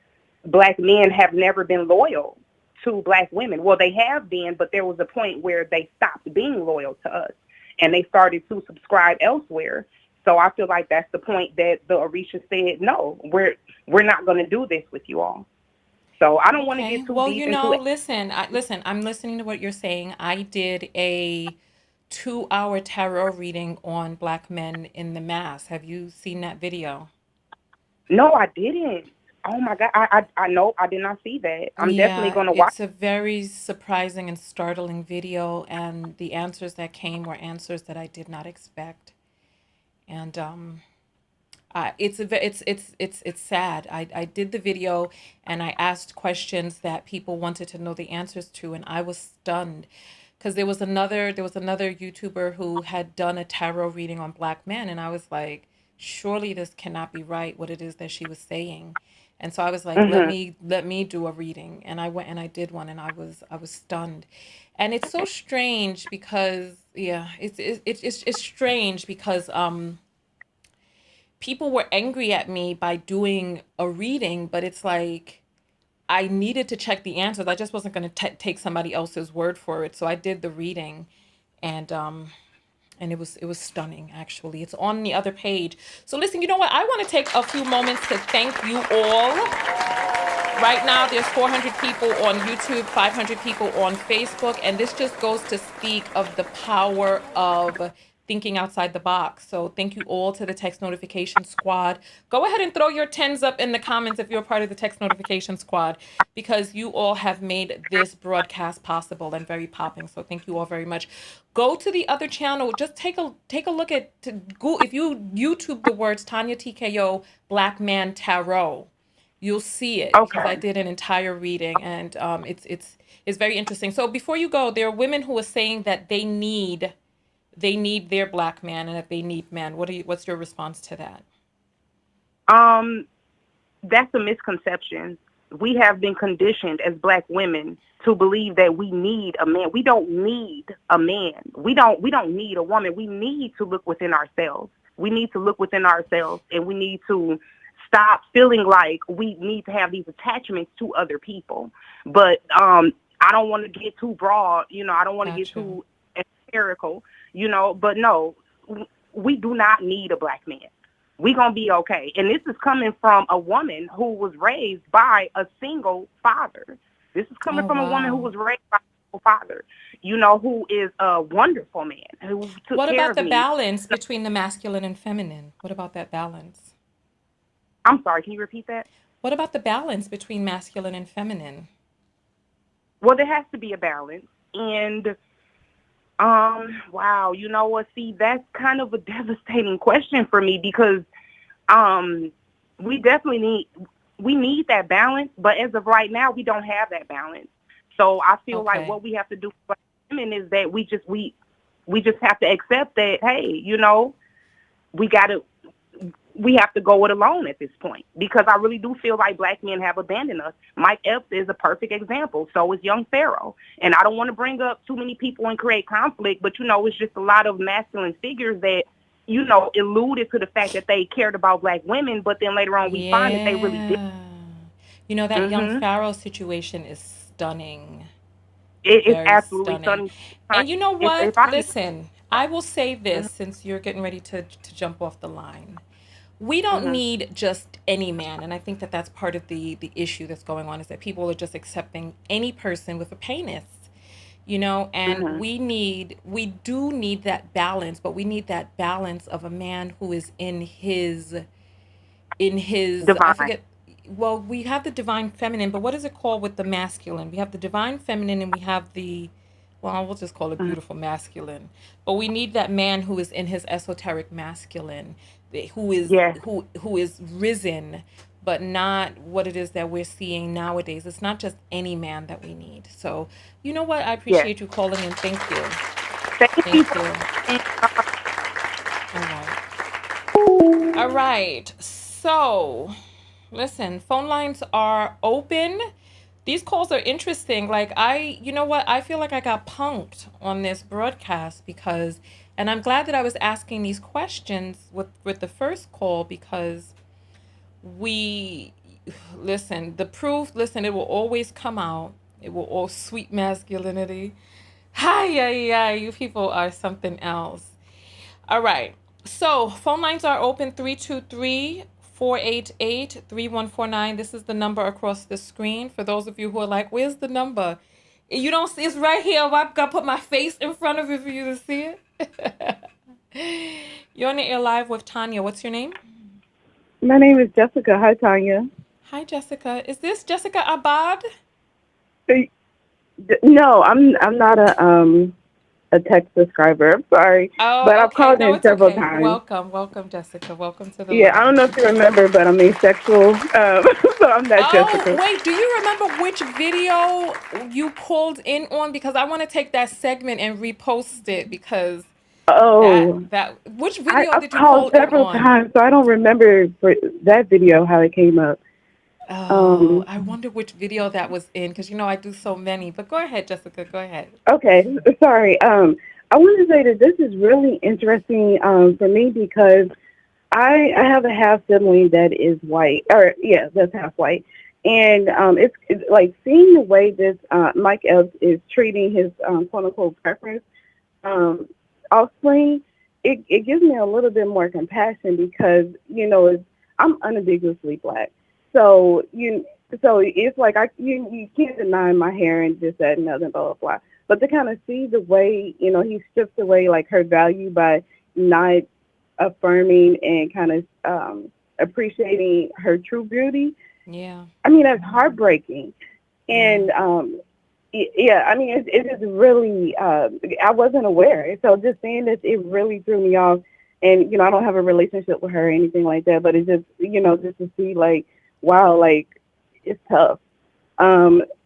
Black men have never been loyal to Black women. Well, they have been, but there was a point where they stopped being loyal to us and they started to subscribe elsewhere. So I feel like that's the point that the Orisha said, no, we're not going to do this with you all. So I don't want to Okay. get too Well, deep into it. listen, I'm listening to what you're saying. I did a 2-hour tarot reading on black men in the mass. Have you seen that video? No, I didn't. Oh my God. I know I did not see that. I'm definitely Yeah, going to watch. it's a very surprising and startling video, and the answers that came were answers that I did not expect. And it's sad. I did the video and I asked questions that people wanted to know the answers to, and I was stunned because there was another YouTuber who had done a tarot reading on black men, and I was like, surely this cannot be right, what it is that she was saying. And so I was like, let Hmm. me do a reading, and I went and I did one, and I was stunned. And it's so strange because, yeah, it's strange because people were angry at me by doing a reading, but it's like I needed to check the answers. I just wasn't going to take somebody else's word for it. So I did the reading, and it was stunning. Actually, it's on the other page. So listen, you know what? I want to take a few moments to thank you all. Right now, there's 400 people on YouTube, 500 people on Facebook, and this just goes to speak of the power of thinking outside the box. So thank you all to the text notification squad. Go ahead and throw your tens up in the comments if you're part of the text notification squad, because you all have made this broadcast possible and very popping. So thank you all very much. Go to the other channel. Just take a look at Google. If you YouTube the words Tanya TKO Black Man Tarot, you'll see it because I Okay. did an entire reading, and it's very interesting. So before you go, there are women who are saying that they need their black man and that they need men. What's your response to that? Um, that's a misconception. We have been conditioned as black women to believe that we need a man. We don't need a man. We don't need a woman. We need to look within ourselves. We need to look within ourselves, and we need to stop feeling like we need to have these attachments to other people. But I don't want to get too broad, I don't want to get Gotcha. too hysterical, but no, we do not need a black man. We're going to be okay. And this is coming from a woman who was raised by a single father. This is coming Oh, from a woman who wow. was raised by a single father, who is a wonderful man, who took What care about of the me. balance between the masculine and feminine? What about that balance? I'm sorry, can you repeat that? What about the balance between masculine and feminine? Well, there has to be a balance. And wow, you know what? See, that's kind of a devastating question for me because um, we definitely need that balance, but as of right now, we don't have that balance. So I feel like Okay. what we have to do for women is that we just have to accept that, hey, we gotta we have to go it alone at this point because I really do feel like black men have abandoned us. Mike Epps is a perfect example. So is young Pharaoh. And I don't want to bring up too many people and create conflict, but, it's just a lot of masculine figures that, alluded to the fact that they cared about black women, but then later on we find that they really did. Yeah. That young Hmm. Pharaoh situation is stunning. It's Very absolutely stunning. stunning. And you know If what? I can. Listen, I will say this since you're getting ready to jump off the line. We don't Hmm. need just any man, and I think that that's part of the issue that's going on is that people are just accepting any person with a penis, and Hmm. we do need that balance, but we need that balance of a man who is in his I Divine. forget. Well, we have the divine feminine, but what is it called with the masculine? We have the divine feminine and we have the, well, we'll just call it Hmm. beautiful masculine. But we need that man who is in his esoteric masculine, who is Yes. who is risen, but not what it is that we're seeing nowadays. It's not just any man that we need. So, you know what? I Yes. appreciate you calling in. Thank you. Thank you Thank for. you. All right. All right. So, listen, phone lines are open. These calls are interesting. Like you know what? I feel like I got punked on this broadcast and I'm glad that I was asking these questions with the first call because we, listen, it will always come out. It will all sweet masculinity. Hi, yeah, yeah, you people are something else. All right. So phone lines are open 323-488-3149. This is the number across the screen. For those of you who are like, where's the number? You don't see it's right here. I've got to put my face in front of it for you to see it. You're on the air live with Tanya. What's your name? My name is Jessica. Hi, Tanya. Hi, Jessica. Is this Jessica Abad? No, I'm not a text subscriber. I'm sorry, but Oh, I've okay. called No, in it's several okay. times. Welcome, Jessica. Welcome to the Yeah, I live. don't know if you remember, but I'm asexual, so I'm not Oh, Jessica. wait, do you remember which video you called in on? Because I want to take that segment and repost it because Oh, which video I've did you called call in several on? times, so I don't remember for that video how it came up. Oh, I wonder which video that was in because I do so many. But go ahead, Jessica. Go ahead. Okay, sorry. I want to say that this is really interesting for me because I have a half sibling that is white, or yeah, that's half white, and it's like seeing the way this Mike Epps is treating his quote unquote preference um, offspring. It gives me a little bit more compassion because I'm unambiguously black, so so it's like you can't deny my hair and this that and other blah blah blah. But to kind of see the way he strips away like her value by not affirming and kind of appreciating her true beauty. Yeah. I mean, that's heartbreaking. And yeah, I mean, it is really, I wasn't aware. So just saying this, it really threw me off. And, I don't have a relationship with her or anything like that, but it just, just to see like, wow, like it's tough.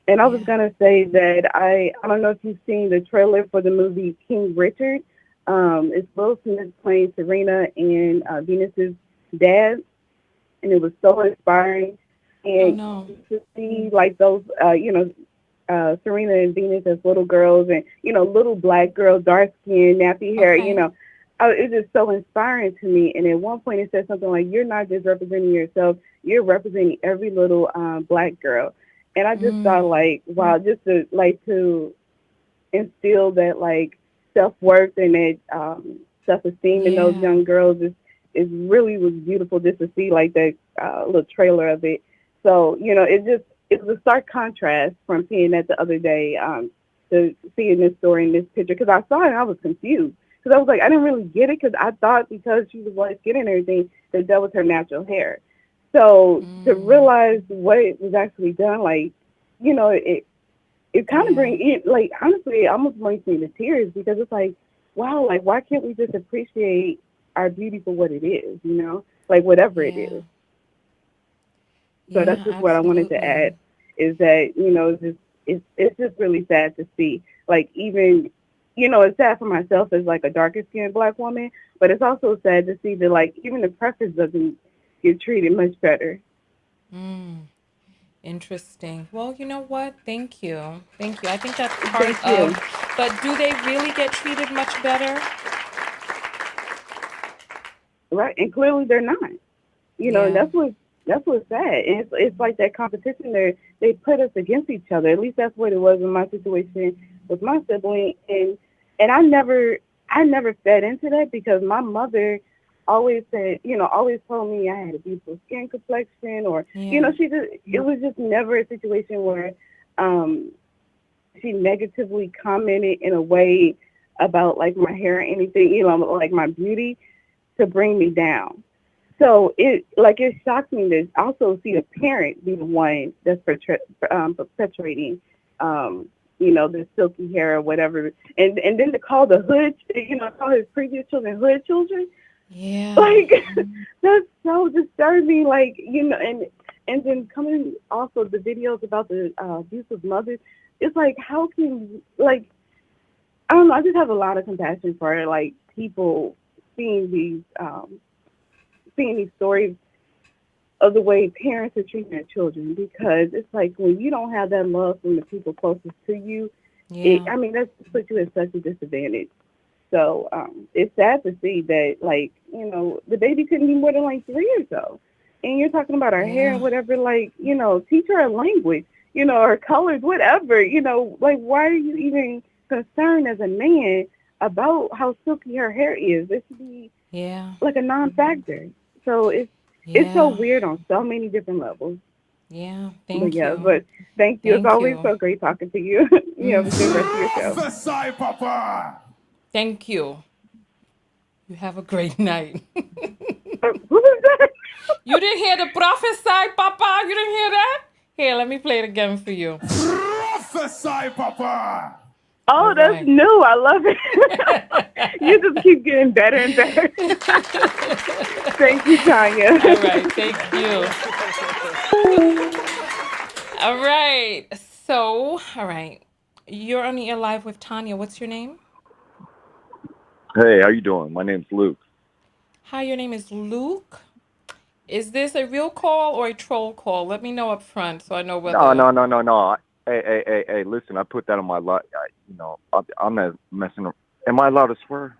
And I was going to say that I don't know if you've seen the trailer for the movie King Richard. It's Will Smith playing Serena and Venus's dad, and it was so inspiring. And to see like those, Serena and Venus as little girls, and little black girl, dark skin, nappy hair. It's just so inspiring to me. And at one point, it said something like, "You're not just representing yourself; you're representing every little black girl." And I just thought, like, wow, just to instill that like self-worth and that self-esteem in those young girls is really was beautiful just to see like that little trailer of it. So it was a stark contrast from seeing that the other day to seeing this story in this picture, because I saw it and I was confused because I was like, I didn't really get it because I thought because she was light skinned and everything that was her natural hair. So to realize what was actually done, like it kind of brings it, like, honestly, it almost brings me to tears because it's like, wow, like, why can't we just appreciate our beauty for what it is, like, whatever it is. So that's just what I wanted to add is that, it's just really sad to see, like, even, it's sad for myself as, like, a darker skinned black woman, but it's also sad to see that, like, even the preference doesn't get treated much better. Interesting. Well, you know what? Thank you. I think that's part of, but do they really get treated much better? Right, and clearly they're not. And that's what's sad. It's like that competition there. They put us against each other. At least that's what it was in my situation with my sibling. And I never fed into that because my mother always said, always told me I had a beautiful skin complexion, or it was just never a situation where she negatively commented in a way about like my hair or anything, like my beauty, to bring me down. So it shocked me to also see a parent be the one that's perpetuating the silky hair or whatever, and then to call the hood, call his previous children hood children. Yeah. Like, that's so disturbing. Like, and then coming also the videos about the abusive mothers. It's like, how can, like, I don't know. I just have a lot of compassion for like people seeing these stories of the way parents are treating their children, because it's like when you don't have that love from the people closest to you, that's put you at such a disadvantage. So it's sad to see that, like, the baby couldn't be more than like 3 years old. And you're talking about her hair and whatever, like, teach her a language, her colors, whatever, like, why are you even concerned as a man about how silky her hair is. It should be like a non-factor. So it's so weird on so many different levels. Yeah, But thank you. It's always so great talking to you. You have a good rest of your show. Prophesy, Papa. Thank you. You have a great night. What was that? You didn't hear the prophesy, Papa? You didn't hear that? Here, let me play it again for you. Prophesy, Papa. Oh, that's new. I love it. You just keep getting better and better. Thank you, Tanya. All right, thank you. All right. So, all right. You're on the air live with Tanya. What's your name? Hey, how you doing? My name's Luke. Hi, your name is Luke. Is this a real call or a troll call? Let me know up front so I know whether... No. Hey, listen, I put that on my lot. I'm not messing up. Am I allowed to swear?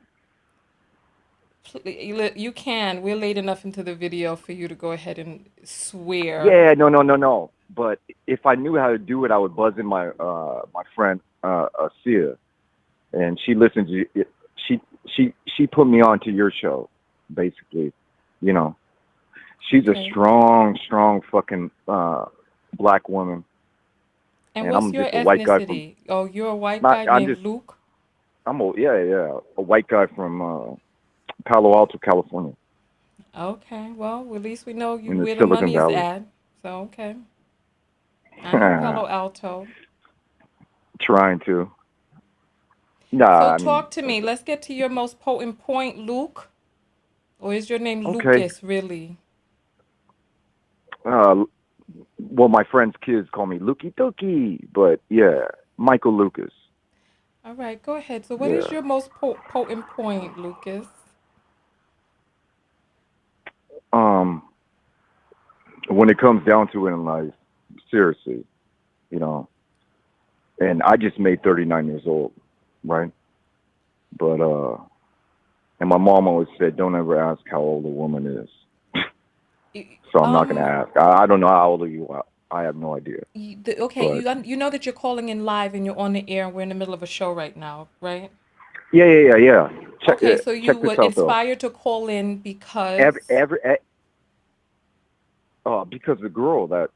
You can. We're late enough into the video for you to go ahead and swear. Yeah, no. But if I knew how to do it, I would buzz in my friend Sia, and she listens to it. She put me on to your show, basically. She's a strong fucking black woman. And what's I'm your just a white guy ethnicity? You're a white guy named Luke? I'm a white guy from Palo Alto, California. Okay, well, at least we know In the where the Silicon money Valley. is at. So, okay. I'm in Palo Alto. Trying to. So talk to me. Let's get to your most potent point, Luke. Or is your name Lucas, really? Well, my friend's kids call me Lukey Dookie, but yeah, Michael Lucas. All right, go ahead. So what is your most potent point, Lucas? When it comes down to it in life, seriously, and I just made 39 years old, right? But, and my mom always said, don't ever ask how old a woman is. So I'm not going to ask. I don't know how old you are. I have no idea. Okay, you know that you're calling in live and you're on the air and we're in the middle of a show right now, right? Yeah. So you were inspired to call in because... because the girl that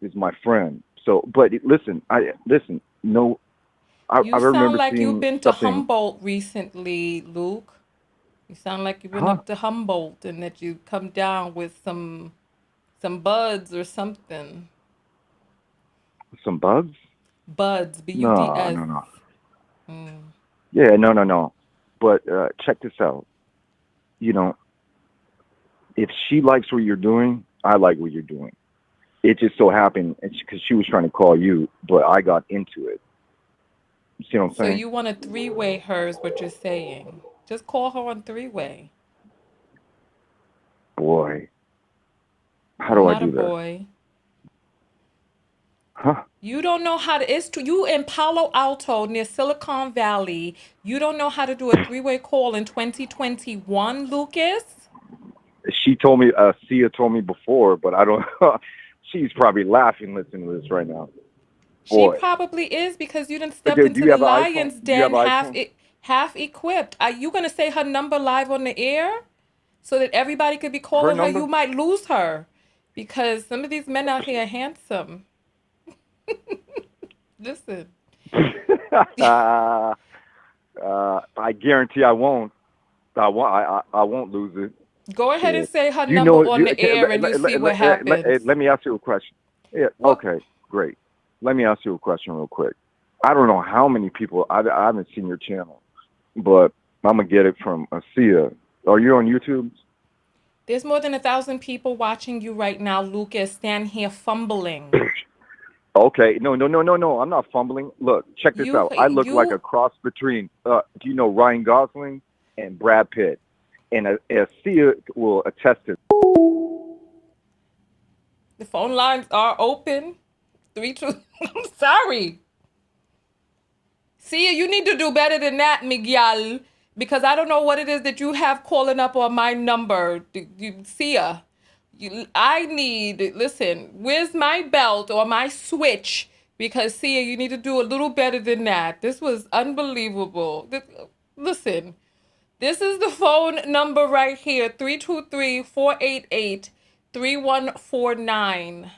is my friend. So, but listen. I remember sound like seeing you've been to Humboldt recently, Luke. You sound like you've been up to Humboldt and that you come down with some buds or something. Some buds? Buds, B-U-D-S. No. Yeah, no. But check this out. If she likes what you're doing, I like what you're doing. It just so happened, because she was trying to call you, but I got into it. You see what I'm saying? So you want a three-way her is what you're saying. Just call her on three-way. Boy. How do I do that? Not a boy. Huh? You don't know how to... You in Palo Alto near Silicon Valley. You don't know how to do a three-way call in 2021, Lucas? She told me, Sia told me before, but I don't... She's probably laughing listening to this right now. Boy. She probably is because you done stepped into the lion's den half equipped. Are you going to say her number live on the air so that everybody could be calling her? You might lose her because some of these men out here are handsome. Listen. I guarantee I won't. I won't lose it. Go ahead and say her number on the air and you see what happens. Let me ask you a question. Yeah. Okay, great. Let me ask you a question real quick. I don't know how many people, I haven't seen your channel, but I'm going to get it from Sia. Are you on YouTube? There's more than 1,000 people watching you right now, Lucas. Stand here fumbling. Okay. No. I'm not fumbling. Look, check this out. I look like a cross between, do you know Ryan Gosling and Brad Pitt? And Sia will attest to. The phone lines are open. 3-2. I'm sorry. Sia, you need to do better than that, Miguel, because I don't know what it is that you have calling up on my number. Sia, listen, where's my belt or my switch? Because Sia, you need to do a little better than that. This was unbelievable. Listen, this is the phone number right here, 323-488-3149.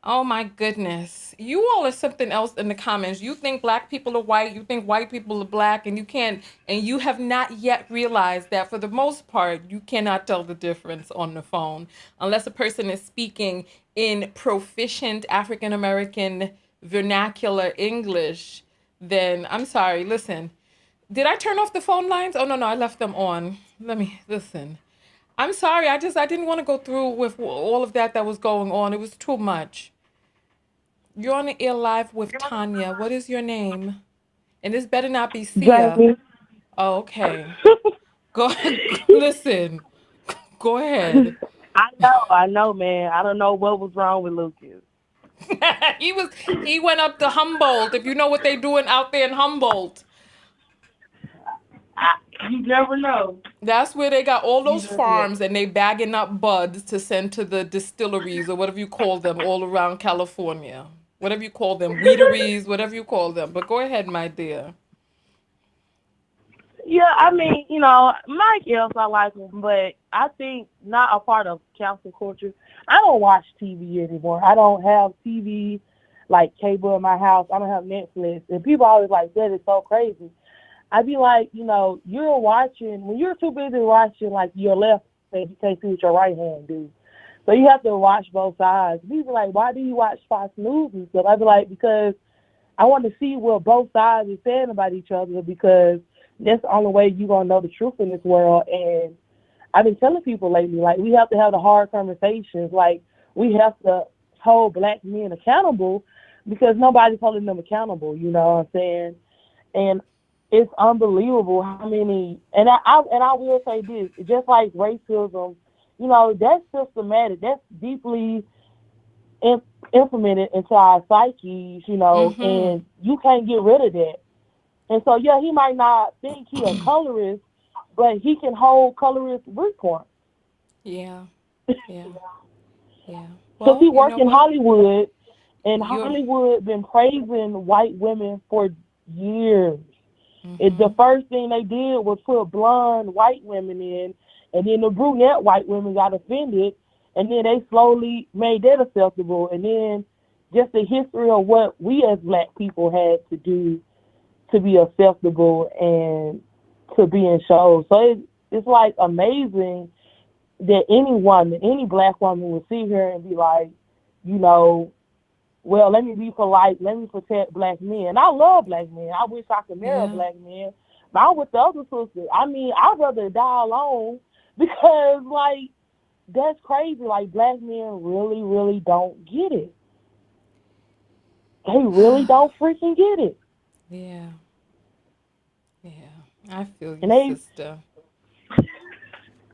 Oh my goodness. You all are something else in the comments. You think black people are white, you think white people are black, and you have not yet realized that for the most part, you cannot tell the difference on the phone unless a person is speaking in proficient African American vernacular English. Then I'm sorry, listen. Did I turn off the phone lines? Oh, no, I left them on. Let me listen. I'm sorry. I didn't want to go through with all of that was going on. It was too much. You're on the air live with Tanya. What is your name? And this better not be Sia. Jamie. Oh, okay. Go ahead. Listen. Go ahead. I know, man. I don't know what was wrong with Lucas. He went up to Humboldt. If you know what they doing out there in Humboldt. You never know. That's where they got all those farms and they bagging up buds to send to the distilleries or whatever you call them all around California. Whatever you call them, weederees, whatever you call them. But go ahead, my dear. Yeah, I mean, Mike Epps, I like him, but I think not a part of council culture. I don't watch TV anymore. I don't have TV like cable in my house. I don't have Netflix. And people always like, that is so crazy. I'd be like, you're watching, when you're too busy watching like your left hand, you can't see what your right hand do. So you have to watch both sides. People like, why do you watch Fox News and stuff? I'd be like, because I want to see what both sides are saying about each other, because that's the only way you're going to know the truth in this world. And I've been telling people lately, like, we have to have the hard conversations. Like, we have to hold black men accountable because nobody's holding them accountable, you know what I'm saying? And it's unbelievable how many, and I will say this, just like racism, that's systematic. That's deeply implemented into our psyches, and you can't get rid of that. And so, yeah, he might not think he a colorist, but he can hold colorist viewpoint. Yeah. Because he worked in Hollywood, and Hollywood been praising white women for years. The first thing they did was put blonde white women in, and then the brunette white women got offended, and then they slowly made that acceptable. And then just the history of what we as black people had to do to be acceptable and to be in shows. So it's like amazing that any black woman would sit here and be like, well, let me be polite, let me protect black men. I love black men. I wish I could marry a black man. But I'm with the other sisters. I mean, I'd rather die alone because, like, that's crazy. Like, black men really, really don't get it. They really don't freaking get it. Yeah. I feel you, sister.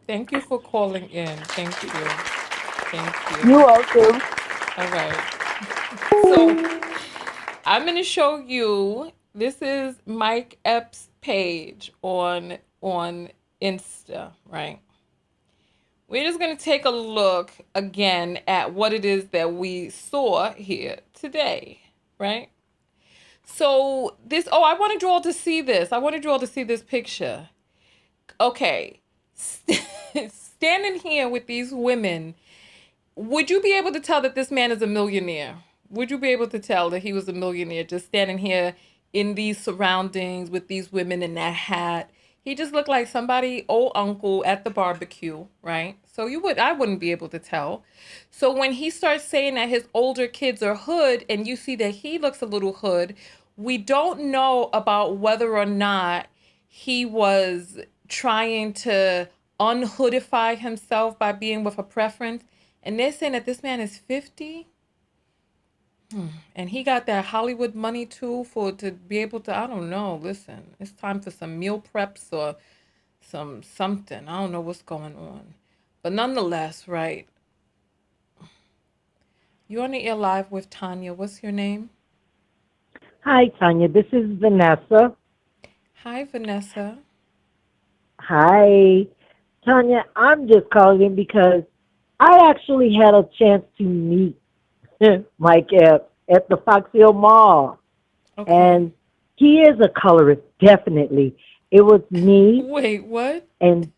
Thank you for calling in. Thank you. You're welcome. All right. So I'm going to show you, this is Mike Epps' page on Insta, right? We're just going to take a look again at what it is that we saw here today, right? So I want you all to see this. I want you all to see this picture. Okay. Standing here with these women, would you be able to tell that this man is a millionaire? Would you be able to tell that he was a millionaire just standing here in these surroundings with these women in that hat? He just looked like somebody, old uncle at the barbecue, right? So I wouldn't be able to tell. So when he starts saying that his older kids are hood and you see that he looks a little hood, we don't know about whether or not he was trying to unhoodify himself by being with a preference. And they're saying that this man is 50. And he got that Hollywood money too to be able to, I don't know, listen, it's time for some meal preps or something. I don't know what's going on. But nonetheless, right? You're on the air live with Tanya. What's your name? Hi, Tanya. This is Vanessa. Hi, Vanessa. Hi. Tanya, I'm just calling in because I actually had a chance to meet Mike Epps at the Fox Hill Mall. Okay. And He is a colorist, definitely. It was me Wait, what? and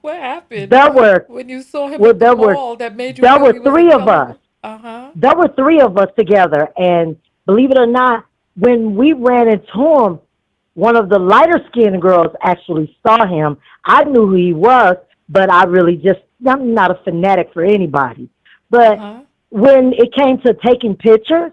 What happened there were when you saw him well at the there were mall that made you there feel were he was a three of us. color? Uh-huh. There were three of us together, and believe it or not, when we ran into him, one of the lighter skinned girls actually saw him. I knew who he was, but I'm not a fanatic for anybody. But Uh-huh. when it came to taking pictures,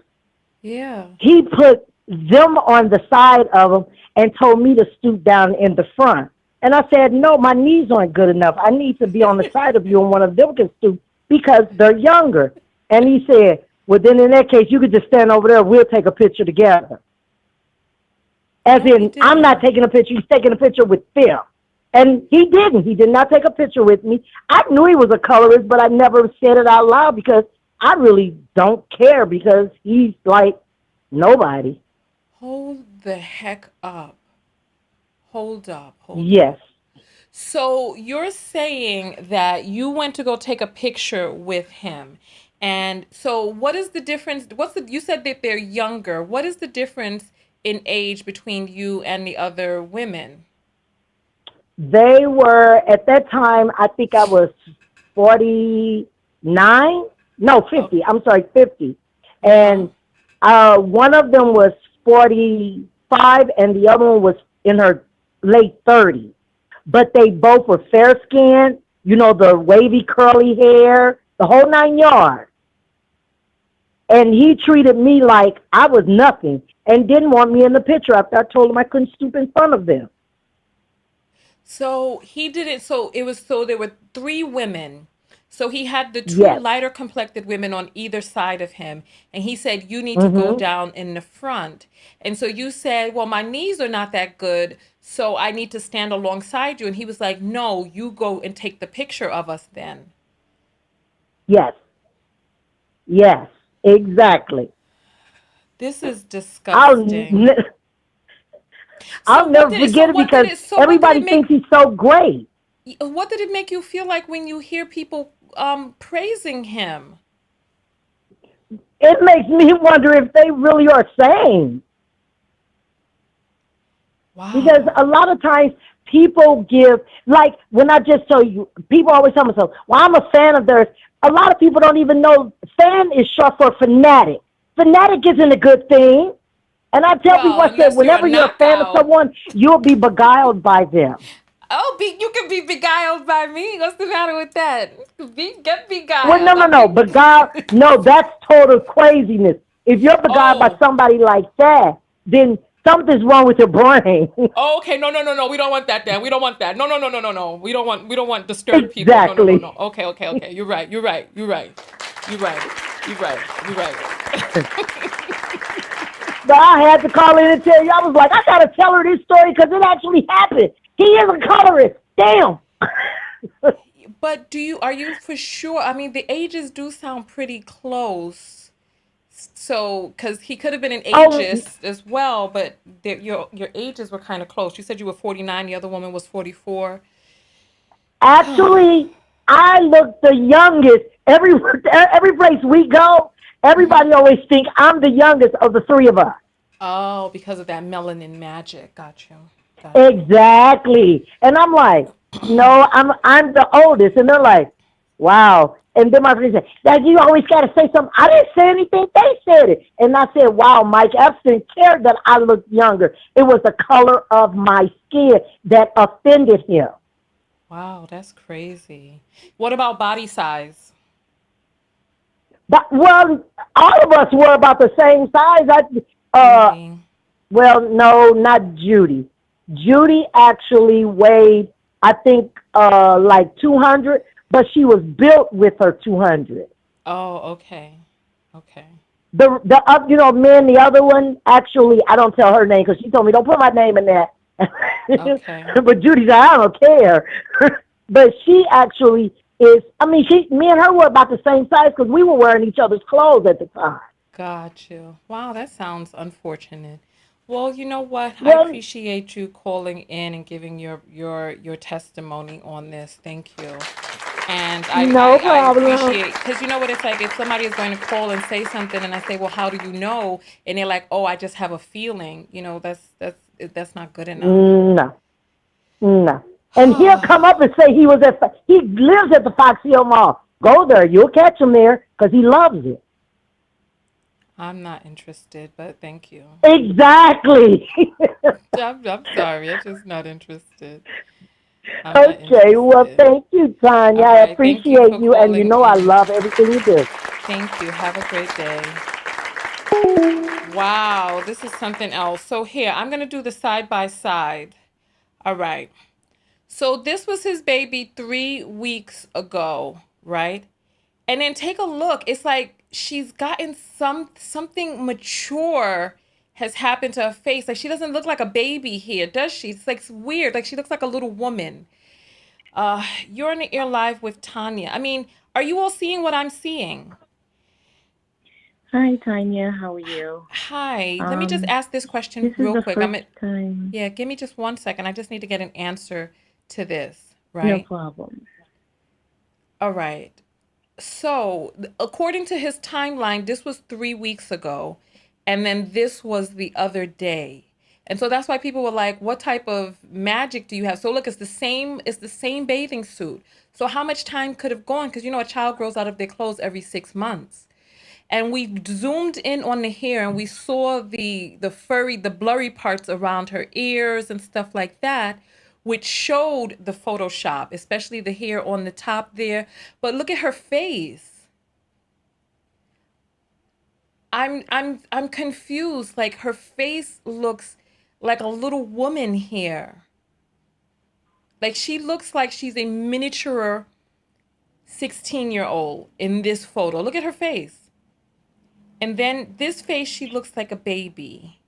Yeah. he put them on the side of him and told me to stoop down in the front. And I said, no, my knees aren't good enough. I need to be on the side of you, and one of them can stoop because they're younger. And he said, well, then in that case, you could just stand over there. We'll take a picture together. As No, he in, I'm not didn't. taking a picture. He's taking a picture with them. And he didn't. He did not take a picture with me. I knew he was a colorist, but I never said it out loud because I really don't care because he's like nobody. Hold the heck up. Hold up. Hold Yes. up. So you're saying that you went to go take a picture with him. And so what is the difference? You said that they're younger. What is the difference in age between you and the other women? They were, at that time, I think I was 49. No, 50. I'm sorry, 50. And one of them was 45, and the other one was in her late 30s. But they both were fair skinned, the wavy curly hair, the whole 9 yards. And he treated me like I was nothing and didn't want me in the picture after I told him I couldn't stoop in front of them. So he did it. So there were three women. So he had the two Yes. lighter complected women on either side of him. And he said, you need to go Mm-hmm. down in the front. And so you said, well, my knees are not that good. So I need to stand alongside you. And he was like, no, you go and take the picture of us then. Yes. Yes. Exactly. This is I'll disgusting. So I'll never forget it because what did everybody it make thinks he's so great. what did it make you feel like when you hear people praising him? It makes me wonder if they really are sane. Because Wow. a lot of times people give, like when I just told you, people always tell me so, well, I'm a fan of theirs. A lot of people don't even know fan is short for fanatic. Fanatic isn't a good thing. And I tell people, Well, I said, unless you're a whenever you're a fan of knockout. someone, you'll be beguiled by them. Oh, you can be beguiled by me. What's the matter with that? Get Well, no, beguiled. no, no. Beguiled, no, that's total craziness. If you're beguiled by Oh. somebody like that, then something's wrong with your brain. Oh, okay. No, no, no, no. We don't want that then. We don't want that. No, no, no, no, no, no. We don't want disturbed people. No, no, no, no. Exactly. Okay, okay, okay. You're right. You're right. You're right. You're right. You're right. You're right. But I had to call in and tell you, I was like, I got to tell her this story because it actually happened. He is a colorist. Damn. But are you for sure? I mean, the ages do sound pretty close. So, because he could have been an Oh, ageist as well, but your ages were kind of close. You said you were 49, the other woman was 44. actually, I look the youngest. Every place we go, everybody always think I'm the youngest of the three of us. Oh, because of that melanin magic. Got you. Got you. Exactly. And I'm like, no, I'm the oldest. And they're like, wow. And then my friend said, Dad, you always got to say something. I didn't say anything. They said it. And I said, wow, Mike Epps didn't care that I looked younger. It was the color of my skin that offended him. Wow, that's crazy. What about body size? But, well, all of us were about the same size. Really? Well, no, not Judy. Judy actually weighed, I think, like 200, but she was built with her 200. Oh, okay. Okay. Me and the other one, actually, I don't tell her name because she told me, don't put my name in that. Okay. But Judy said, I don't care. But she actually is, me and her were about the same size because we were wearing each other's clothes at the time. Got you. Wow, that sounds unfortunate. Well, you know what? I Well, appreciate you calling in and giving your testimony on this. Thank you. And No I problem. appreciate, because you know what it's like, if somebody is going to call and say something and I say, well, how do you know? And they're like, oh, I just have a feeling, that's not good enough. No, no. And he'll come up and say he lives at the Fox Hill Mall. Go there. You'll catch him there because he loves it. I'm not interested, but thank you. Exactly. I'm sorry. I'm just not interested. Okay, well, thank you, Tanya. All I right. Thank you appreciate for you, and you calling know I in. love everything you do. Thank you. Have a great day. Wow, this is something else. So here, I'm going to do the side by side. All right. So this was his baby 3 weeks ago, right? And then take a look. It's like she's gotten something mature has happened to her face. Like she doesn't look like a baby here, does she? It's like weird. Like she looks like a little woman. You're in the air live with Tanya. I mean, are you all seeing what I'm seeing? Hi, Tanya. How are you? Hi. Let me just ask this question This is real the quick. first time. Yeah, give me just 1 second. I just need to get an answer to this, No right? problem. All right. So, according to his timeline, this was 3 weeks ago, and then this was the other day. And so that's why people were like, what type of magic do you have? So look, it's the same bathing suit. So how much time could have gone? Because a child grows out of their clothes every 6 months. And we zoomed in on the hair and we saw the blurry parts around her ears and stuff like that, which showed the Photoshop, especially the hair on the top there. But look at her face. I'm confused. Like her face looks like a little woman here. Like she looks like she's a miniature 16-year-old in this photo. Look at her face. And then this face, she looks like a baby.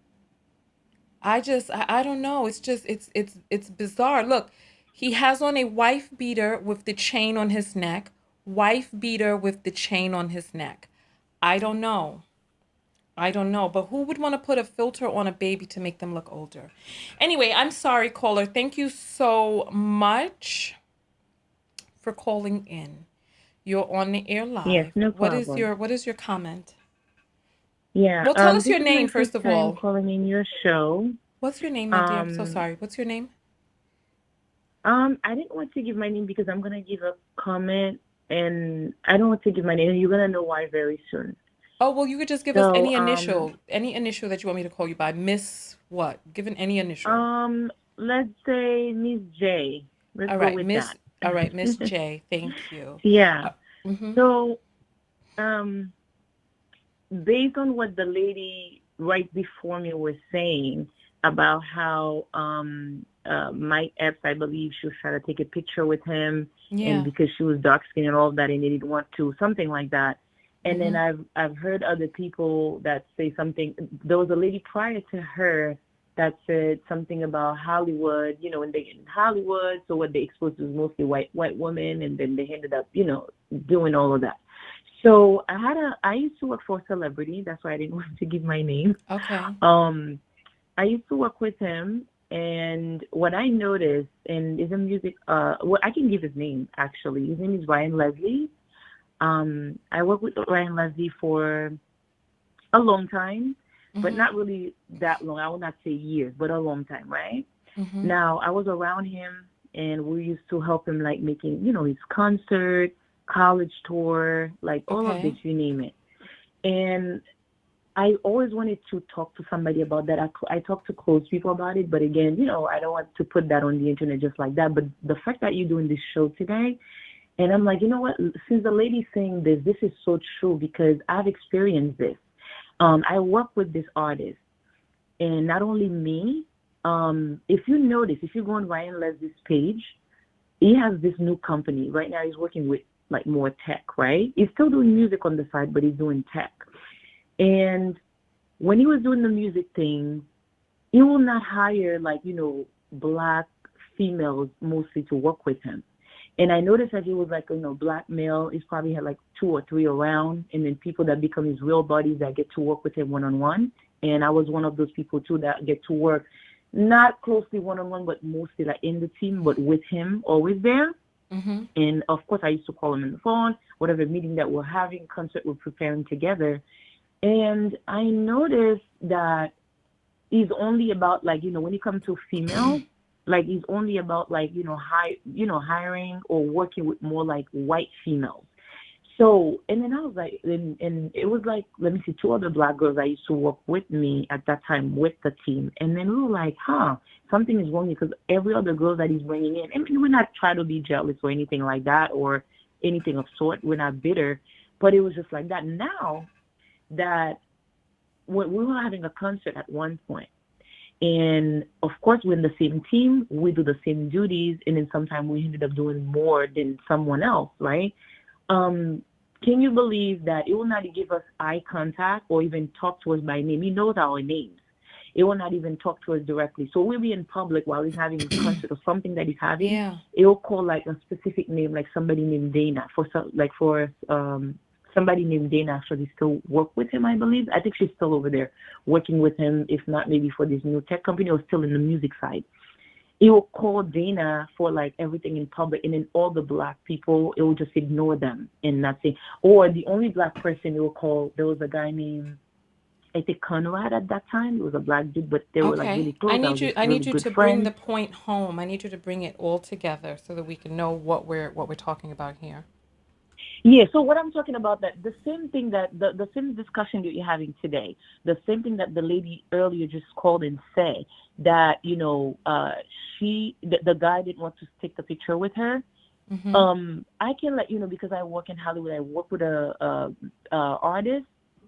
I don't know. It's bizarre. Look, he has on a wife beater with the chain on his neck. Wife beater with the chain on his neck. I don't know. But who would want to put a filter on a baby to make them look older? Anyway, I'm sorry, caller. Thank you so much for calling in. You're on the air live. Yes, no problem. What is your comment? Yeah. Well, tell us This your is my name first of time all. calling in your show. What's your name, my dear? I'm so sorry. What's your name? I didn't want to give my name because I'm gonna give a comment, and I don't want to give my name. You're gonna know why very soon. Oh, well, you could just give us any initial that you want me to call you by. Miss what? Give any initial. Let's say Miss J. Let's go with that. All right, Miss J. Thank you. Yeah. So, based on what the lady right before me was saying about how Mike Epps, I believe, she was trying to take a picture with him, and because she was dark skinned and all of that, and they didn't want to, something like that. And then I've heard other people that say something. There was a lady prior to her that said something about Hollywood, when they in Hollywood, so what they exposed was mostly white women, and then they ended up, doing all of that. So I used to work for a celebrity. That's why I didn't want to give my name. Okay. I used to work with him, and what I noticed, and is a music, I can give his name actually. His name is Ryan Leslie. I worked with Ryan Leslie for a long time, but not really that long. I will not say years, but a long time, right? Now, I was around him, and we used to help him, like, making, his concert, college tour, like, all of this, you name it. And I always wanted to talk to somebody about that. I talk to close people about it, but again, I don't want to put that on the internet just like that. But the fact that you're doing this show today, and I'm like, you know what? Since the lady's saying this is so true because I've experienced this. I work with this artist, and not only me. If you notice, if you go on Ryan Leslie's page, he has this new company right now. He's working with like more tech, right? He's still doing music on the side, but he's doing tech. And when he was doing the music thing, he will not hire black females mostly to work with him. And I noticed that he was like, black male. He's probably had like 2 or 3 around, and then people that become his real buddies that get to work with him one-on-one. And I was one of those people too that get to work not closely one-on-one, but mostly like in the team, but with him always there. Mm-hmm. And of course, I used to call him on the phone, whatever meeting that we're having, concert we're preparing together. And I noticed that he's only about like, when it comes to females, like he's only about like, hiring or working with more like white females. So, and then I was like, and it was like, let me see, 2 other black girls I used to work with me at that time with the team. And then we were like, something is wrong because every other girl that he's bringing in, I mean, we're not trying to be jealous or anything like that or anything of sort. We're not bitter, but it was just like that. Now that when we were having a concert at one point, and of course, we're in the same team, we do the same duties, and then sometimes we ended up doing more than someone else, right? Can you believe that it will not give us eye contact or even talk to us by name? He knows our names. It will not even talk to us directly. So we'll be in public while he's having a concert or something that he's having. Yeah. It will call like a specific name, like somebody named Dana. Somebody named Dana actually still work with him, I believe. I think she's still over there working with him, if not maybe for this new tech company or still in the music side. It will call Dana for like everything in public, and then all the black people, it will just ignore them and not say. Or the only black person it will call, there was a guy named, I think Conrad at that time. It was a black dude, but they were like really close. I need you to bring the point home. I need you to bring it all together so that we can know what we're talking about here. Yeah, so what I'm talking about, that the same thing that the same discussion that you're having today, the same thing that the lady earlier just called and said that, the guy didn't want to take the picture with her. Mm-hmm. I can let you know because I work in Hollywood. I work with a artist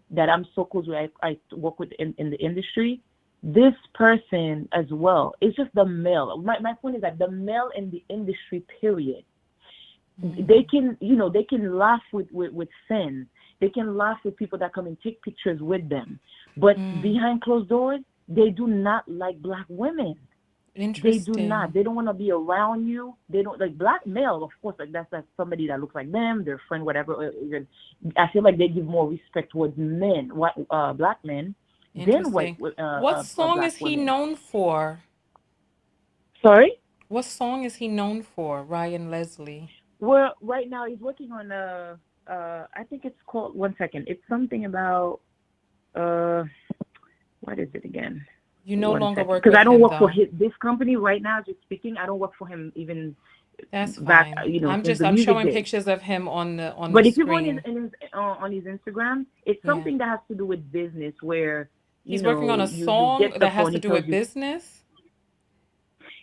that I'm so close with. I work with in the industry. This person as well, it's just the male. My point is that the male in the industry, period. Mm-hmm. They can laugh with sin. They can laugh with people that come and take pictures with them. But behind closed doors, they do not like black women. Interesting. They do not. They don't want to be around you. They don't like black male, of course, like that's somebody that looks like them, their friend, whatever. I feel like they give more respect towards men, black men, than white. What song is he known for? Sorry? What song is he known for, Ryan Leslie? Well, right now he's working on I think it's called, one second. It's something about, what is it again? You no longer work with him, because I don't work for this company right now. Just speaking, I don't work for him even. That's back, fine. I'm showing pictures of him on the screen. But if you go on his Instagram, it's something that has to do with business, where he's working on a song that has to do with business.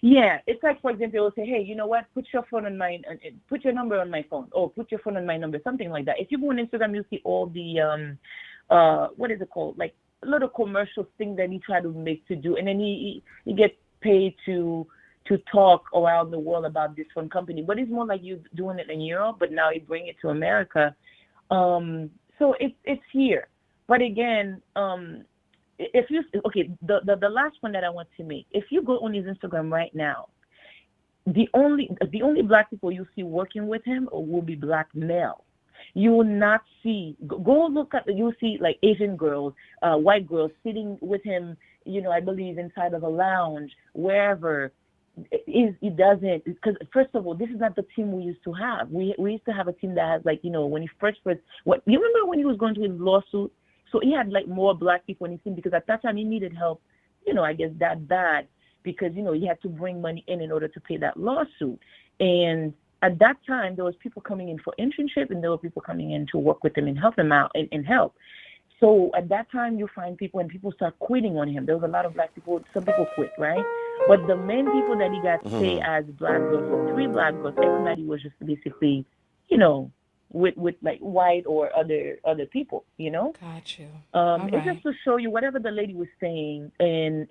Yeah, it's like, for example, it'll say, hey, you know what? Put your number on my phone, or put your phone on my number, something like that. If you go on Instagram, you'll see all the what is it called? Like little commercial thing that he try to make to do, and then he gets paid to talk around the world about this one company. But it's more like you doing it in Europe, but now you bring it to America. So it's here. But again, the last one that I want to make, if you go on his Instagram right now, the only black people you see working with him will be black male. You will not see, go look at, you'll see like Asian girls, white girls sitting with him, I believe inside of a lounge, wherever. It doesn't, because first of all, this is not the team we used to have. We used to have a team that has like, when he first, you remember when he was going to his lawsuit? So he had like more black people in his team, because at that time he needed help, I guess that bad, because, he had to bring money in order to pay that lawsuit. And at that time, there was people coming in for internship, and there were people coming in to work with him and help him out and help. So at that time, you find people, and people start quitting on him. There was a lot of black people. Some people quit, right? But the main people that he got say as black girls, so 3 black girls, everybody was just basically, with like white or other people, Got you. It's just to show you whatever the lady was saying, and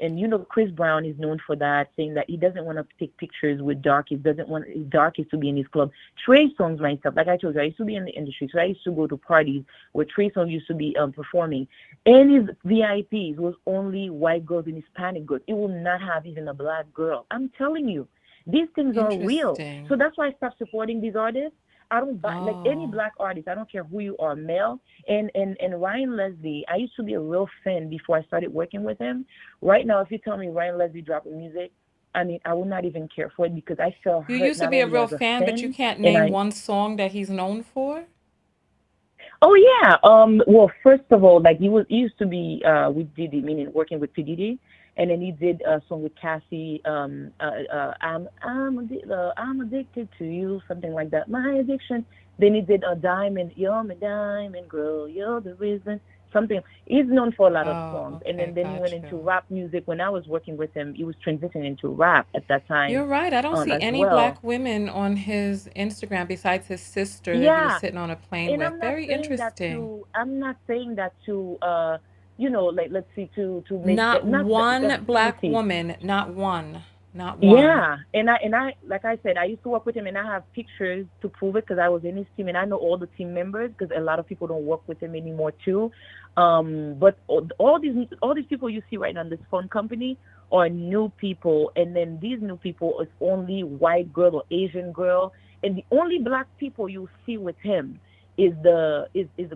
Chris Brown is known for that, saying that he doesn't want to take pictures with darkies, doesn't want darkies to be in his club. Trey Songz, myself, like I told you, I used to be in the industry, so I used to go to parties where Trey Songz used to be performing, and his VIPs was only white girls and Hispanic girls. It will not have even a black girl. I'm telling you, these things are real. So that's why I stopped supporting these artists. I don't buy like any black artist. I don't care who you are, male. And Ryan Leslie, I used to be a real fan before I started working with him. Right now, if you tell me Ryan Leslie dropping music, I mean, I would not even care for it because I felt You hurt used to not be a only real as a fan, but you fan, can't and name I one song that he's known for? Oh yeah. Well, first of all, like he used to be with Diddy, meaning working with P Diddy, and then he did a song with Cassie. I'm addicted to you, something like that. My addiction. Then he did a Diamond. You're my diamond girl. You're the reason. Something. He's known for a lot of songs, Oh, and okay, then he got went into you. rap music. When I was working with him, he was transitioning into rap at that time, You're right. I don't see as any well. black women on his Instagram besides his sister that he was Yeah, sitting on a plane and with. Very interesting. I'm not saying that to like let's see to make Not not one let me black see. woman, not one, not one. Yeah, and I like I said, I used to work with him, and I have pictures to prove it because I was in his team, and I know all the team members because a lot of people don't work with him anymore too. But all these people you see right now in this phone company are new people, and then these new people is only white girl or Asian girl, and the only black people you see with him is the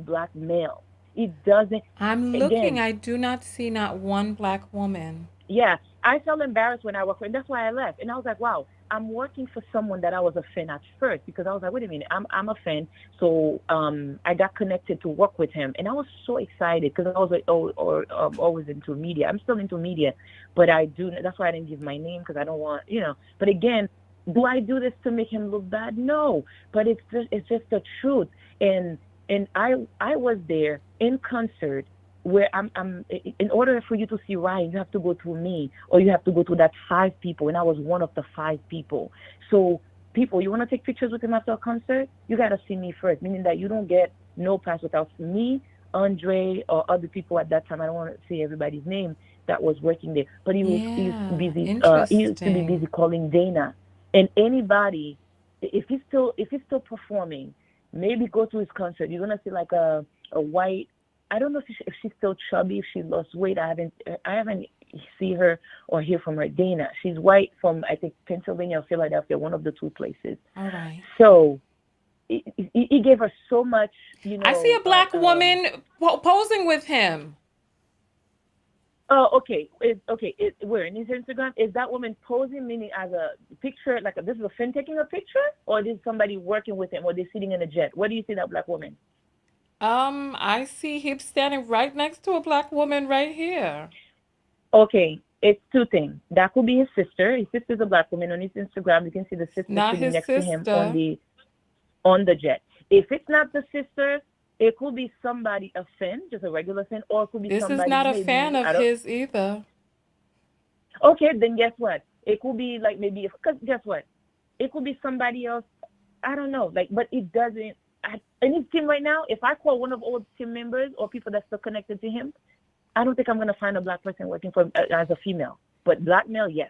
black male. It doesn't I'm looking. again. I do not see not one black woman. Yeah, I felt embarrassed when I worked for him. That's why I left. And I was like, wow, I'm working for someone that I was a fan at first because I was like, wait a minute, I'm a fan. So I got connected to work with him, and I was so excited because I was like, always into media. I'm still into media, but I do. That's why I didn't give my name because I don't want, But again, do I do this to make him look bad? No, but it's just the truth. And I was there in concert where I'm in order for you to see Ryan, you have to go through me or you have to go through that 5 people, and I was one of the 5 people. So people, you want to take pictures with him after a concert, you got to see me first, meaning that you don't get no pass without me, Andre, or other people at that time. I don't want to say everybody's name that was working there, but he used to Yeah, busy he used to be busy interesting. calling Dana and anybody. If he's still performing, maybe go to his concert. You're gonna see like a white. I don't know if she's still chubby, if she lost weight. I haven't see her or hear from her. Dana, she's white from I think Pennsylvania or Philadelphia, one of the 2 places. All right. So he gave her so much, I see a black woman posing with him. Oh, okay. Where in his Instagram is that woman posing, meaning as a picture, like this is a fan taking a picture, or is somebody working with him, or they're sitting in a jet? Where do you see that black woman? I see him standing right next to a black woman right here. Okay, it's 2 things. That could be his sister. His sister's a black woman on his Instagram. You can see the sister Not sitting his next to him on sister. the jet. If it's not the sister, it could be somebody, a fan, just a regular fan, or it could be This is somebody not a fan maybe of I don't. his either. Okay, then guess what? It could be like maybe because guess what? It could be somebody else. I don't know. Like, but it doesn't. In his team right now, if I call one of all team members or people that's still connected to him, I don't think I'm gonna find a black person working for him as a female. But black male, yes.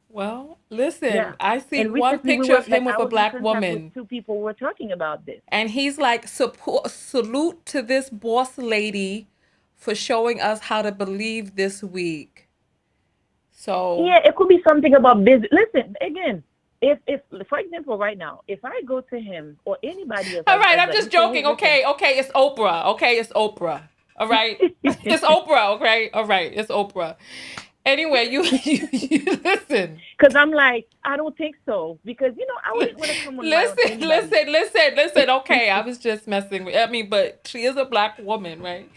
Well, listen, Yeah. I see And one recently we picture were of him like with I a was in black contact with woman, 2 people who were talking about this. and he's like, salute to this boss lady for showing us how to believe this week. So, Yeah, it could be something about business. Listen, again, if for example, right now, if I go to him or anybody else all right, as I'm like just you say, hey, joking. listen. Okay, it's Oprah. Okay, it's Oprah. All right, it's Oprah. Okay, all right, it's Oprah. Anyway, you listen. Because I'm like, I don't think so. Because, I wouldn't want to come on my own anybody. Listen. Okay, I was just messing with. I mean, but she is a black woman, right?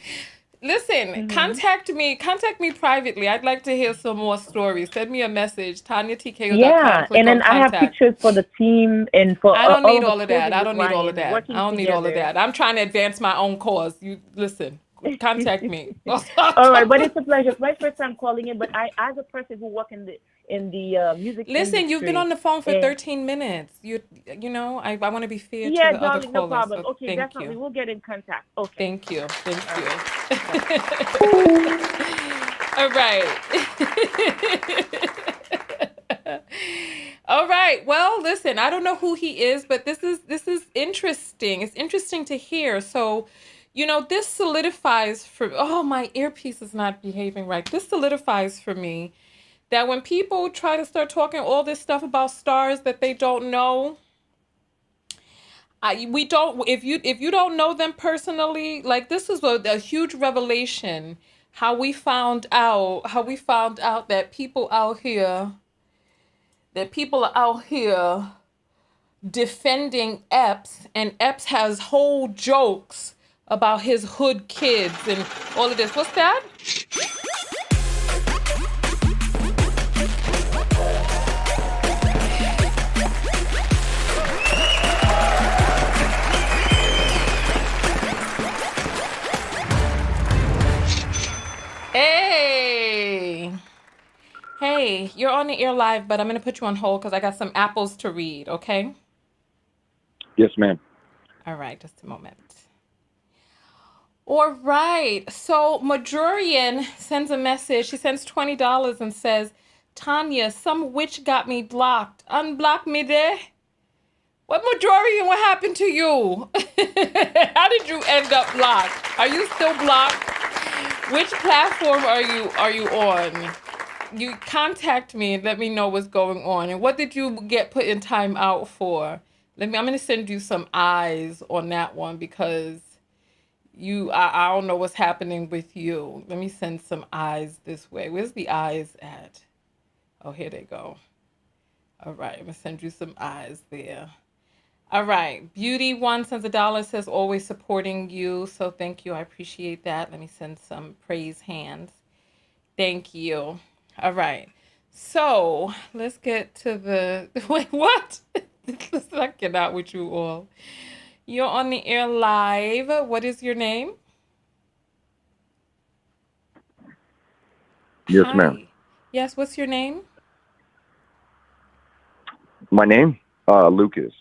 Listen, Hmm. contact me privately. I'd like to hear some more stories. Send me a message, Yeah. TanyaTKO.com, click And on then I have contact. pictures for the team and for I don't all need of us all of that. posing I with don't need all of Ryan, that. I working don't need all of together. that. I'm trying to advance my own cause. You listen, contact me. All right. But it's a pleasure. It's my first time calling in. But as a person who work in the music Listen, you've been industry, on the phone for and 13 minutes. I want to be fair to yeah, the other darling, no callers. problem. So Okay, thank definitely. you. We'll get in contact. Okay. Thank you. Thank All right. Bye-bye. you. All right. All right. Well, listen, I don't know who he is, but this is interesting. It's interesting to hear. So, this solidifies my earpiece is not behaving right. This solidifies for me that when people try to start talking all this stuff about stars that they don't know, we don't. If you don't know them personally, like this is a huge revelation. How we found out that people out here that people are out here defending Epps, and Epps has whole jokes about his hood kids and all of this. What's that? Hey. Hey, you're on the air live, but I'm going to put you on hold because I got some apples to read, okay? Yes, ma'am. All right, just a moment. All right, so Majorian sends a message. She sends $20 and says, Tanya, some witch got me blocked. Unblock me there. What Majorian, what happened to you? How did you end up blocked? Are you still blocked? Which platform are you on? You contact me and let me know what's going on. And what did you get put in time out for? I'm gonna send you some eyes on that one because I don't know what's happening with you. Let me send some eyes this way. Where's the eyes at? Oh, here they go. All right, I'm gonna send you some eyes there. All right, Beauty One sends $1, says always supporting you. So thank you, I appreciate that. Let me send some praise hands. Thank you. All right, so let's get to the, wait, what? Let's not get out with you all. You're on the air live. What is your name? Yes, Hi. ma'am. Yes, what's your name? My name? Lucas.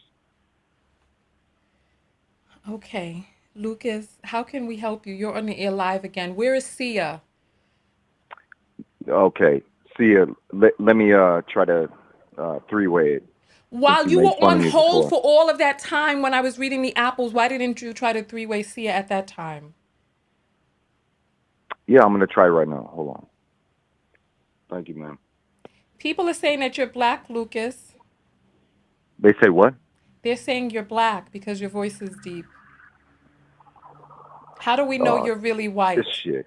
Okay, Lucas, how can we help you? You're on the air live again. Where is Sia? Okay. See ya. Let me try to three-way it. While you made were fun of on me hold before. for all of that time when I was reading the apples, why didn't you try to three-way Sia at that time? Yeah, I'm gonna try right now. Hold on. Thank you, ma'am. People are saying that you're black, Lucas. They say what? They're saying you're black because your voice is deep. How do we know you're really This white? shit.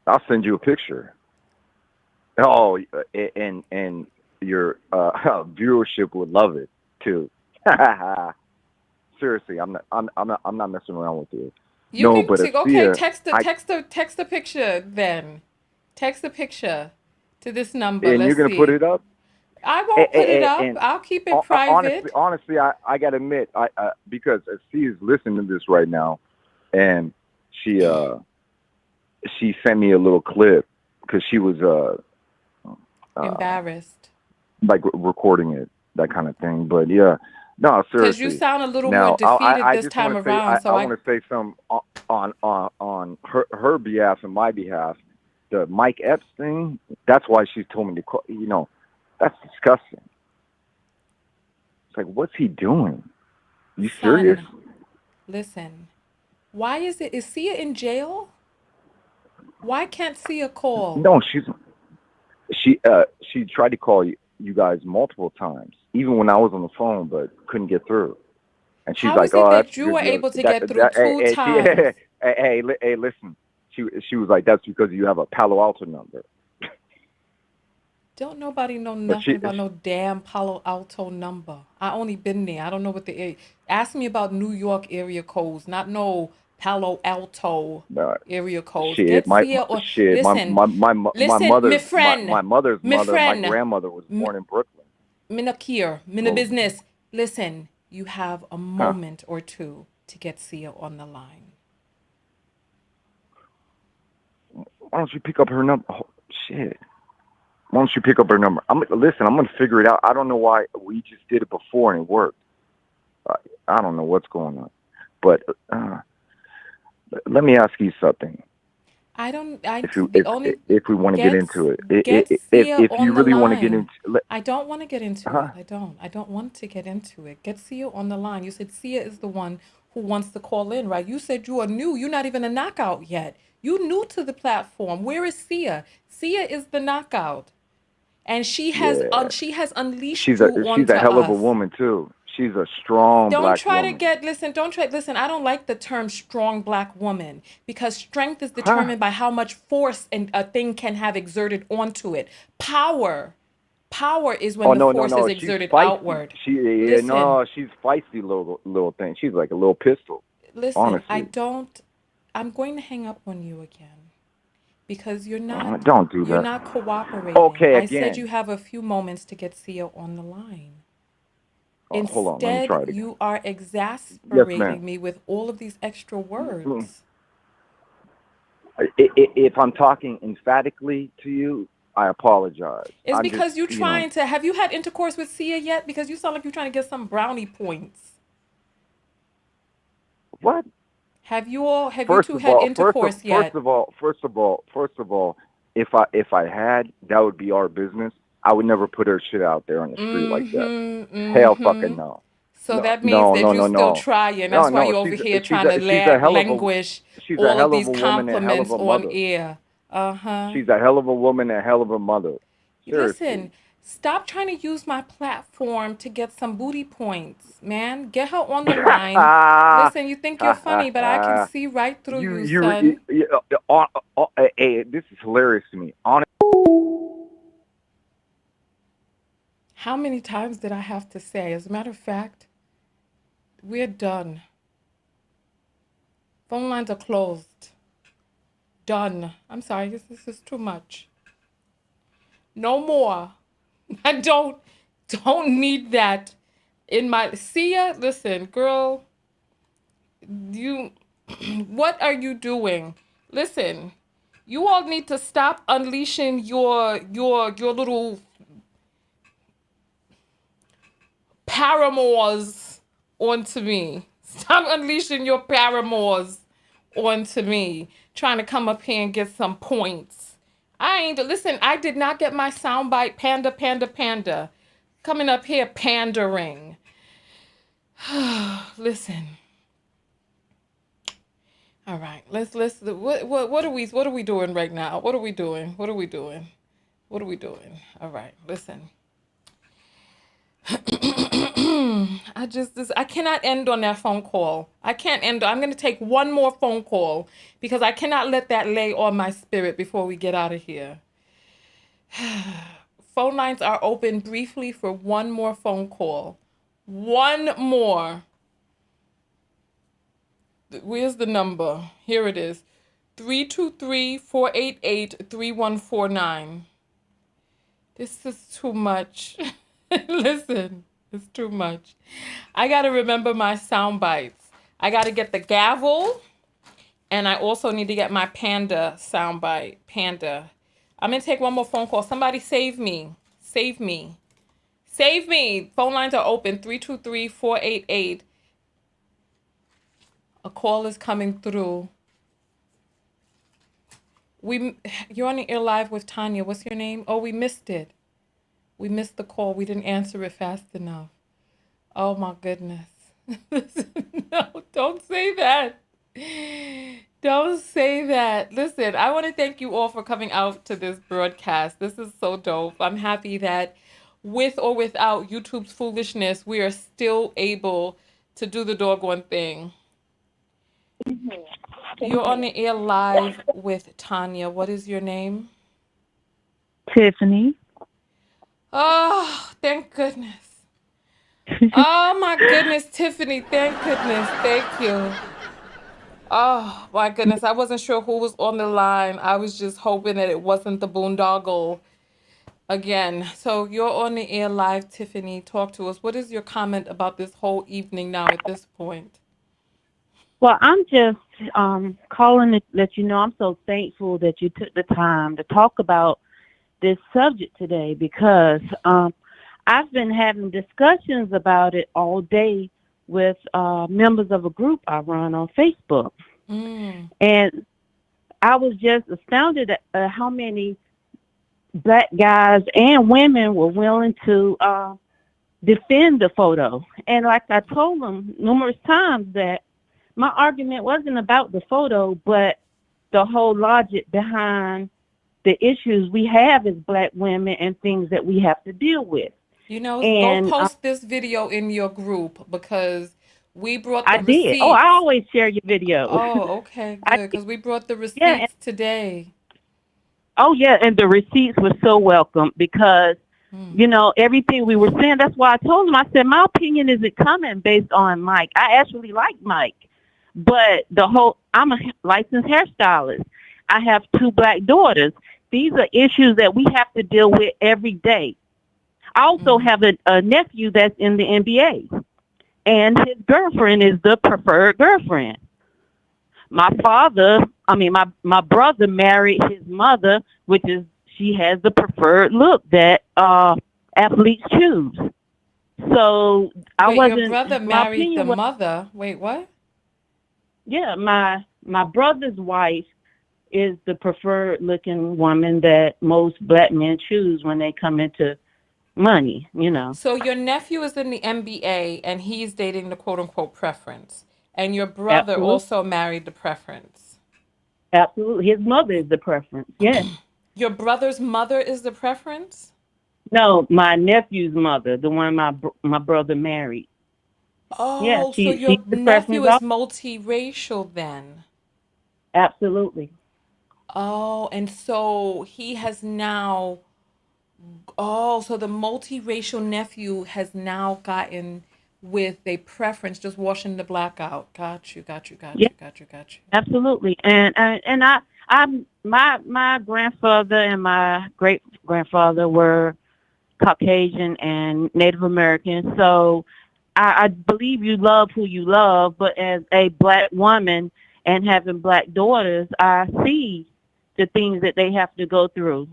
I'll send you a picture. Oh, and your viewership would love it too. Seriously, I'm not messing around with you. You No, can but take, okay, Asia, text the picture then. Text the picture to this number. and you're Let's gonna put see. it up. I won't put it up. And I'll keep it private. honestly, I gotta admit, because she is listening to this right now, and she sent me a little clip because she was Embarrassed. like recording it, that kind of thing. But yeah, no, Because you seriously. sound a little more Now, defeated I this just time want to say, around. I So want to say some on her behalf and my behalf. The Mike Epps thing, that's why she told me to call. You know, that's disgusting. It's like, what's he doing? You serious? Son, listen. Why is Sia in jail? Why can't Sia call? No, she tried to call you guys multiple times, even when I was on the phone, but couldn't get through. And she's How like, is it "Oh, that's that you because were you able to that, get through that, two times? hey, listen." She was like, "That's because you have a Palo Alto number." Don't nobody know But nothing about no damn Palo Alto number. I only been there. I don't know what the ask me about New York area codes, not no Palo Alto area codes. shit, Get Sia or listen, my listen, mother's my mother's mother, my friend, grandmother was born in Brooklyn. Minakir, Mina business. Listen, you have a moment or two to get Sia on the line. Why don't you pick up her number? Oh, shit. Why don't you pick up her number? I'm going to figure it out. I don't know why we just did it before and it worked. I don't know what's going on. But let me ask you something. If we want to get into it. If you really want to get into I don't want to get into it. I don't want to get into it. Get Sia on the line. You said Sia is the one who wants to call in, right? You said you are new. You're not even a knockout yet. You new to the platform. Where is Sia? Sia is the knockout. And she has unleashed she's you a onto hell of a us. woman too. She's a strong Don't black try woman. listen, I don't like the term strong black woman because strength is determined by how much force a thing can have exerted onto it. Power is when the force is exerted outward. She's feisty little thing. She's like a little pistol. Listen, honestly. I'm going to hang up on you again. Because you're not don't do that. You're not cooperating. Okay, I again. said you have a few moments to get Sia on the line. Instead, hold on, let me try it again. You are exasperating Yes, me with all of these extra words. If I'm talking emphatically to you, I apologize. It's because you're trying to. Have you had intercourse with Sia yet? Because you sound like you're trying to get some brownie points. What? Have you two had intercourse yet? First of all, if I had, that would be our business. I would never put her shit out there on the street like that. Hell fucking no. So that means that you're still trying. That's why you're over here trying to languish all of these compliments on air. She's a hell of a woman and a hell of a mother. Seriously. Listen, stop trying to use my platform to get some booty points, man. Get her on the line. Listen, you think you're funny, but I can see right through you, son. Hey, this is hilarious to me. How many times did I have to say? As a matter of fact, we're done. Phone lines are closed. Done. I'm sorry, this is too much. No more. I don't need that in my Sia. Listen, girl, what are you doing? Listen, you all need to stop unleashing your little paramours onto me. Stop unleashing your paramours onto me, trying to come up here and get some points. I did not get my soundbite panda. Coming up here pandering. Listen. All right, what are we doing right now? What are we doing? All right, listen. I cannot end on that phone call. I can't end. I'm going to take one more phone call because I cannot let that lay on my spirit before we get out of here. Phone lines are open briefly for one more phone call. One more. Where's the number? Here it is. 323-488-3149. This is too much. Listen, it's too much. I got to remember my sound bites. I got to get the gavel, and I also need to get my panda sound bite. Panda. I'm going to take one more phone call. Somebody save me. Save me. Save me. Phone lines are open. 323-488. A call is coming through. You're on the air live with Tanya. What's your name? Oh, we missed it. We missed the call. We didn't answer it fast enough. Oh, my goodness. No, don't say that. Don't say that. Listen, I want to thank you all for coming out to this broadcast. This is so dope. I'm happy that with or without YouTube's foolishness, we are still able to do the doggone thing. You're on the air live with Tanya. What is your name? Tiffany. Oh, thank goodness. Oh, my goodness, Tiffany. Thank goodness. Thank you. Oh, my goodness. I wasn't sure who was on the line. I was just hoping that it wasn't the boondoggle again. So you're on the air live, Tiffany. Talk to us. What is your comment about this whole evening now at this point? Well, I'm just calling to let you know I'm so thankful that you took the time to talk about this subject today because I've been having discussions about it all day with members of a group I run on Facebook. And I was just astounded at how many Black guys and women were willing to defend the photo. And like I told them numerous times that my argument wasn't about the photo, but the whole logic behind the issues we have as Black women and things that we have to deal with. Go And post this video in your group because we brought I the did. Oh, I receipts. always share your videos. Oh, okay, I good. Because we brought the Yeah. receipts today. Oh, yeah. And the receipts were so welcome because, everything we were saying, that's why I told him, I said, my opinion isn't coming based on Mike. I actually like Mike. But I'm a licensed hairstylist. I have 2 black daughters. These are issues that we have to deal with every day. I also have a nephew that's in the NBA, and his girlfriend is the preferred girlfriend. My brother married his mother, which is she has the preferred look that athletes choose. So Wait, your brother married the mother. Wait, what? Yeah, my brother's wife is the preferred looking woman that most black men choose when they come into money, So your nephew is in the NBA and he's dating the quote unquote preference. And your brother Absolutely. also married the preference. Absolutely. His mother is the preference. Yes. Your brother's mother is the preference? No, my nephew's mother, the one my brother married. Yeah, Oh, so she's your the nephew preference is also. multiracial then? Absolutely. Oh, and so he has now. Oh, so the multiracial nephew has now gotten with a preference, just washing the black out. Got you, got you, got Yeah, you, got you, got you. absolutely. My grandfather and my great grandfather were Caucasian and Native American. So I believe you love who you love, but as a black woman and having black daughters, I see the things that they have to go through,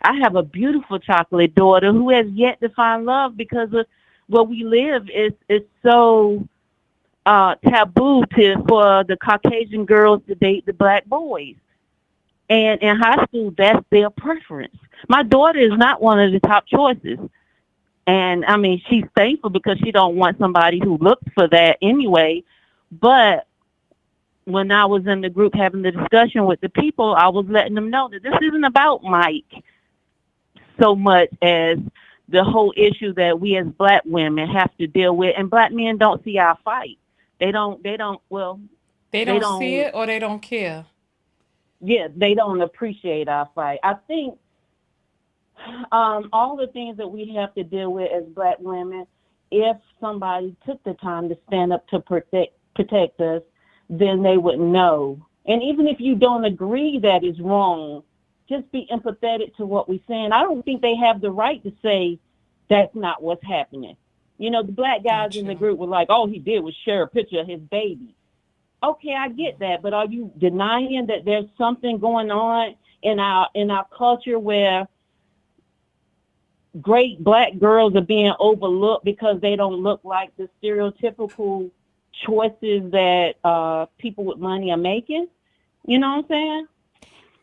I have a beautiful chocolate daughter who has yet to find love because of where we live is so taboo for the Caucasian girls to date the black boys. And in high school, that's their preference. My daughter is not one of the top choices. And I mean, she's thankful because she don't want somebody who looks for that anyway. But when I was in the group having the discussion with the people, I was letting them know that this isn't about Mike so much as the whole issue that we as black women have to deal with. And black men don't see our fight. They don't See it or they don't care. Yeah, they don't appreciate our fight. I think all the things that we have to deal with as black women, if somebody took the time to stand up to protect us, then they would know. And even if you don't agree that is wrong, just be empathetic to what we're saying. I don't think they have the right to say that's not what's happening. The black guys in the group were like, all he did was share a picture of his baby. Okay, I get that, but are you denying that there's something going on in our culture where great black girls are being overlooked because they don't look like the stereotypical choices that people with money are making? You know what I'm saying?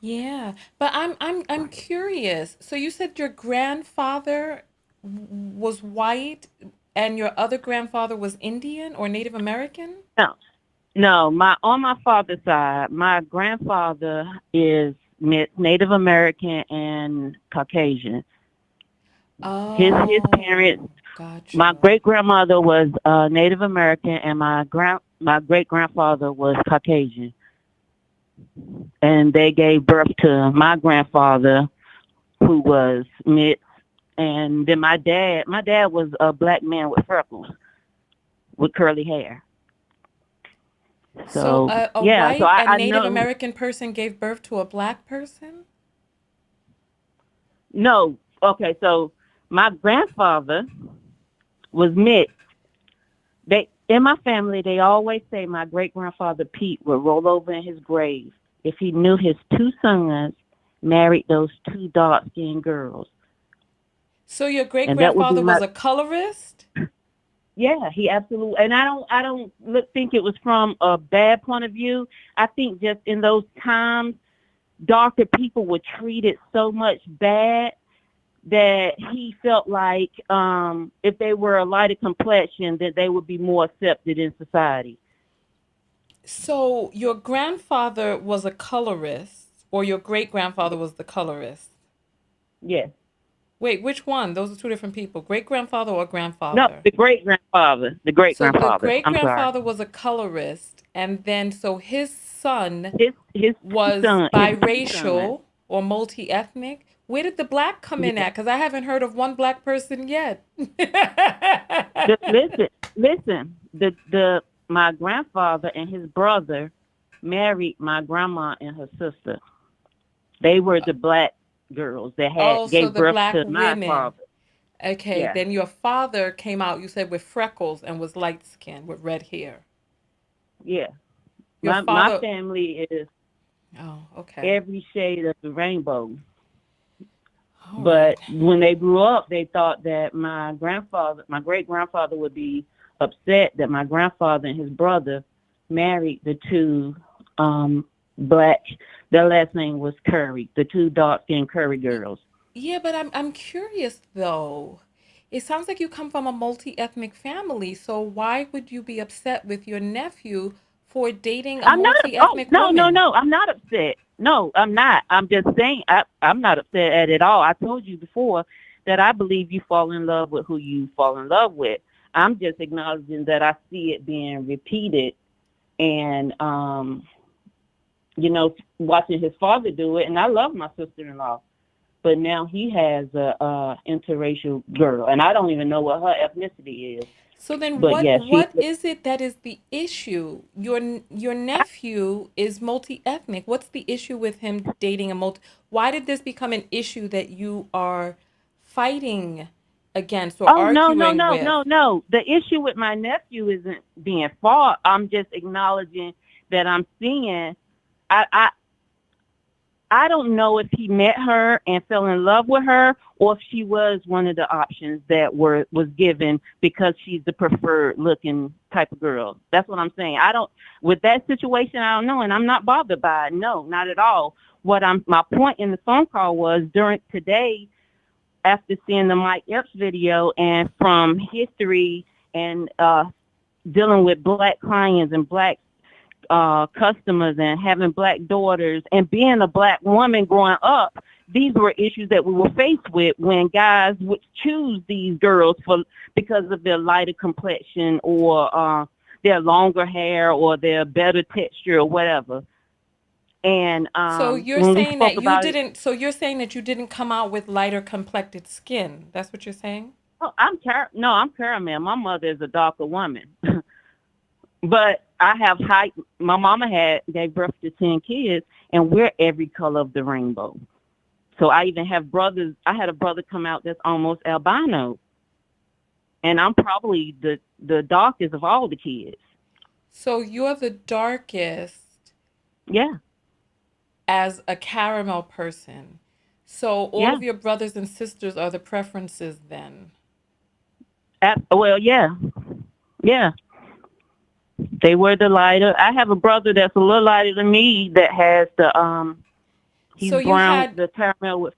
Yeah, but I'm curious. So you said your grandfather was white and your other grandfather was Indian or Native American? No, on my father's side, my grandfather is Native American and Caucasian. Oh, his parents. Gotcha. My great grandmother was Native American, and my great grandfather was Caucasian, and they gave birth to my grandfather, who was mixed, and then my dad was a black man with freckles, with curly hair. So a yeah, white so I and Native know. American person gave birth to a black person? No, okay, so my grandfather was mixed. In my family, they always say my great grandfather Pete would roll over in his grave if he knew his 2 sons married those 2 dark skinned girls. So your great grandfather was a colorist? Yeah, he absolutely. And I don't think it was from a bad point of view. I think just in those times, darker people were treated so much bad that he felt like if they were a lighter complexion, that they would be more accepted in society. So your grandfather was a colorist, or your great grandfather was the colorist? Yes. Wait, which one? Those are two different people. Great-grandfather or No, grandfather? the great grandfather. The great So the grandfather. I'm sorry. great-grandfather was a colorist, and then so his son His was son, his son. biracial or multi-ethnic. Where did the black come in Yeah. at? Because I haven't heard of one black person yet. Listen. The my grandfather and his brother married my grandma and her sister. They were the black girls that Oh, so gave the birth black to my women. father. Okay, Yeah, then your father came out, you said, with freckles and was light skinned with red hair. yeah. Your My father. family is Oh, okay. every shade of the rainbow. All But right. when they grew up, they thought that my great grandfather would be upset that my grandfather and his brother married the two black. Their last name was Curry, the two dark skinned Curry girls. Yeah, but I'm curious though. It sounds like you come from a multi-ethnic family, so why would you be upset with your nephew for dating a I'm not. Oh multi-ethnic no, no, woman? no! I'm not upset. No, I'm not. I'm just saying I'm not upset at it all. I told you before that I believe you fall in love with who you fall in love with. I'm just acknowledging that I see it being repeated, and watching his father do it. And I love my sister-in-law, but now he has a interracial girl, and I don't even know what her ethnicity is. So then But yeah, what is it that is the issue? Your nephew is multi-ethnic. What's the issue with him dating a multi? Why did this become an issue that you are fighting against or Oh no, no, arguing no, with? no, no. The issue with my nephew isn't being fought. I'm just acknowledging that I'm seeing. I I don't know if he met her and fell in love with her, or if she was one of the options that was given because she's the preferred looking type of girl. That's what I'm saying. I don't with that situation. I don't know, and I'm not bothered by it. No, not at all. My point in the phone call was during today, after seeing the Mike Epps video and from history and dealing with black clients and black customers and having black daughters and being a black woman growing up, these were issues that we were faced with when guys would choose these girls because of their lighter complexion or their longer hair or their better texture or whatever. And So you're when we saying that spoke you about it, didn't. So you're saying that you didn't come out with lighter complected skin. That's what you're saying? oh, I'm caramel. My mother is a darker woman. But I have height. My mama gave birth to 10 kids, and we're every color of the rainbow. So I even have brothers. I had a brother come out that's almost albino, and I'm probably the darkest of all the kids. So you're the darkest. Yeah. As a caramel person. So all Yeah. of your brothers and sisters are the preferences then? Well, yeah. Yeah. They were the lighter. I have a brother that's a little lighter than me that has the he's So you brown had the caramel with.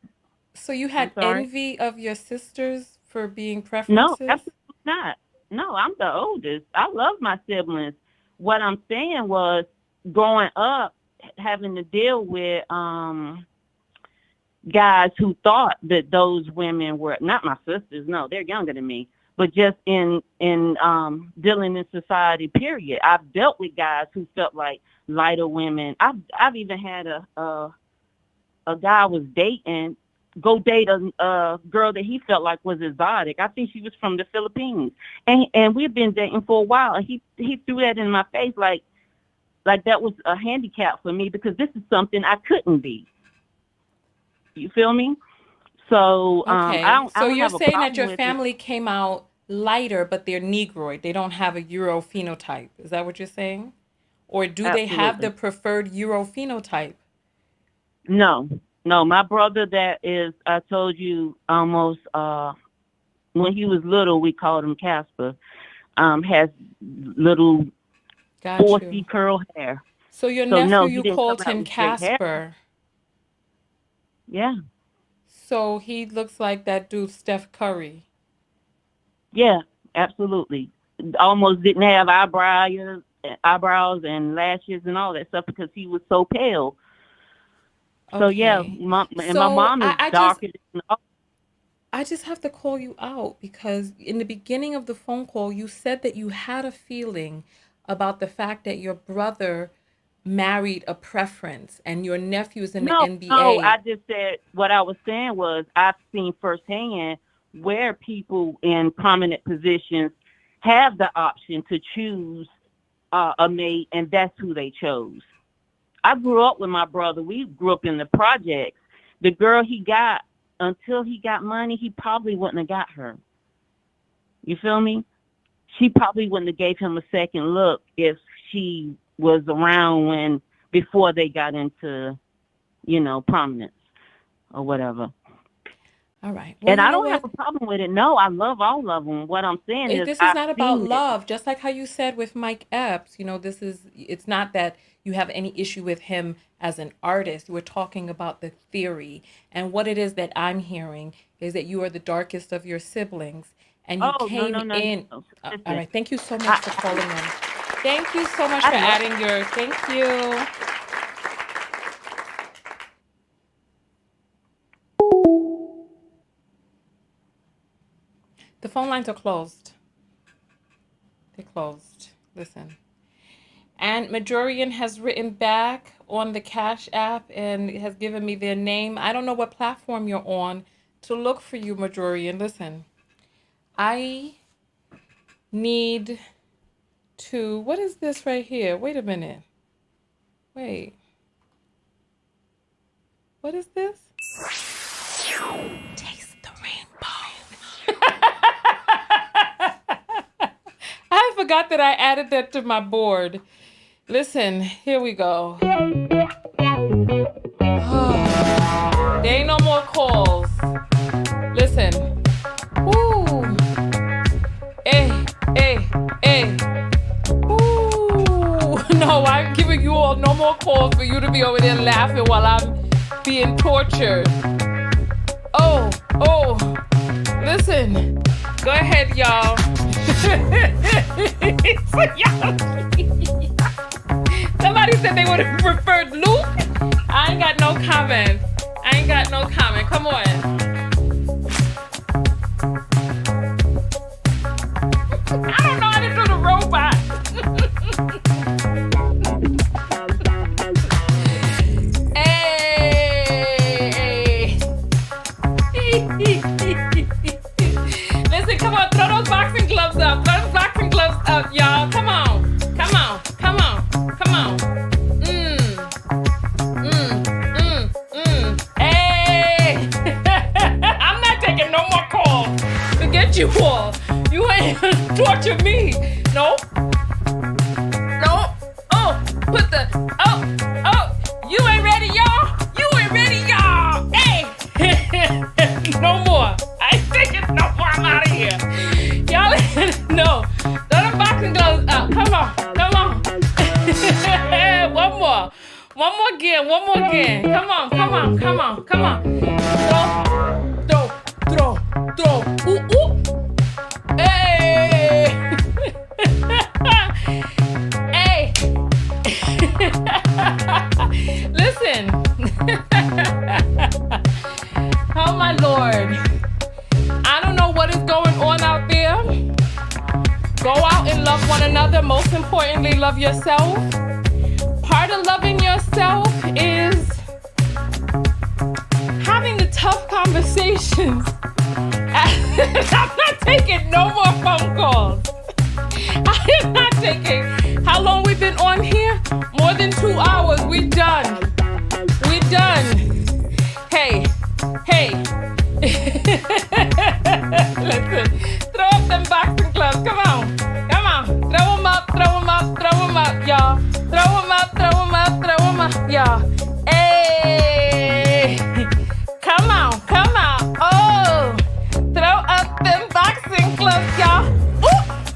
So you had envy of your sisters for being No, preferences? absolutely not. No, I'm the oldest. I love my siblings. What I'm saying was growing up having to deal with guys who thought that those women were not my sisters. No, they're younger than me. But just in dealing in society, period. I've dealt with guys who felt like lighter women. I've even had a guy I was dating go date a girl that he felt like was exotic. I think she was from the Philippines, and we've been dating for a while. And he threw that in my face like that was a handicap for me because this is something I couldn't be. You feel me? So Okay. I don't So you're have a saying that problem your with it. family came out lighter, but they're negroid. They don't have a Euro phenotype. Is that what you're saying? Or do they have the preferred Euro phenotype? No. My brother that is, I told you almost, when he was little, we called him Casper, has little 4C curl hair. So your So, nephew, no, you called him Casper. Yeah. So he looks like that dude, Steph Curry. Yeah, absolutely. Almost didn't have eyebrows and lashes and all that stuff because he was so pale. So yeah, my mom is darker than all. I just have to call you out because in the beginning of the phone call, you said that you had a feeling about the fact that your brother married a preference and your nephew's in the NBA. No, I just said what I was saying was I've seen firsthand where people in prominent positions have the option to choose a mate, and that's who they chose. I grew up with my brother. We grew up in the projects. The girl he got, until he got money, he probably wouldn't have got her. You feel me? She probably wouldn't have gave him a second look if she was around before they got into, prominence or whatever. All right. Well, and I don't have a problem with it. No, I love all of them. What I'm saying is this is not about love. Just like how you said with Mike Epps, it's not that you have any issue with him as an artist. We're talking about the theory. And what it is that I'm hearing is that you are the darkest of your siblings. And you came in. No. All right. Thank you so much for calling in. Thank you so much for adding your. Thank you. The phone lines are closed. They're closed. Listen. And Majorian has written back on the Cash App and has given me their name. I don't know what platform you're on to look for you, Majorian. Listen. I need to... What is this right here? Wait a minute. Wait. What is this? Taste the rainbow. I forgot that I added that to my board. Listen, here we go. There ain't no more calls. Listen. Ooh. Hey. Ooh. No, I'm giving you all no more calls for you to be over there laughing while I'm being tortured. Oh. Listen. Go ahead, y'all. Somebody said they would have preferred Luke. I ain't got no comment. Come on. I don't know how to do the robot. Listen, come on, throw those boxing gloves up. Y'all. Come on. Hey. I'm not taking no more calls. Forget you all. You ain't gonna torture me. No. Oh, you ain't ready, y'all. Hey. No more. I ain't taking no more. I'm out of here. Y'all, no. Throw the boxing gloves up. Come on. One more again. Come on. Throw. Ooh. Hey. Hey. Listen. Oh my Lord. I don't know what is going on out there. Go out and love one another. Most importantly, love yourself. Part of loving yourself is having the tough conversations. I'm not taking no more phone calls. I am not taking. How long we been on here? More than 2 hours. We done. Hey. Listen. Throw up them boxing gloves. Come on. Throw them up, y'all. Throw them up, y'all. Hey. Come on. Oh. Throw up them boxing gloves, y'all.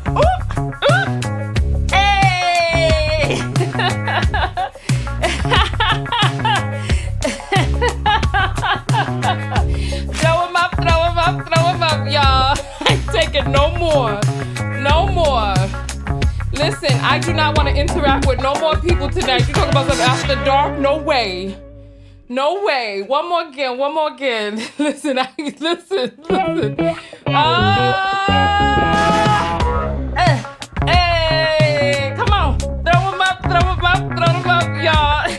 Ooh. Hey. Throw them up, y'all. I ain't taking no more. Listen, I do not want to interact with no more people tonight. You talk about something after dark? No way. No way. One more again. Listen. Hey, come on. Throw them up, y'all.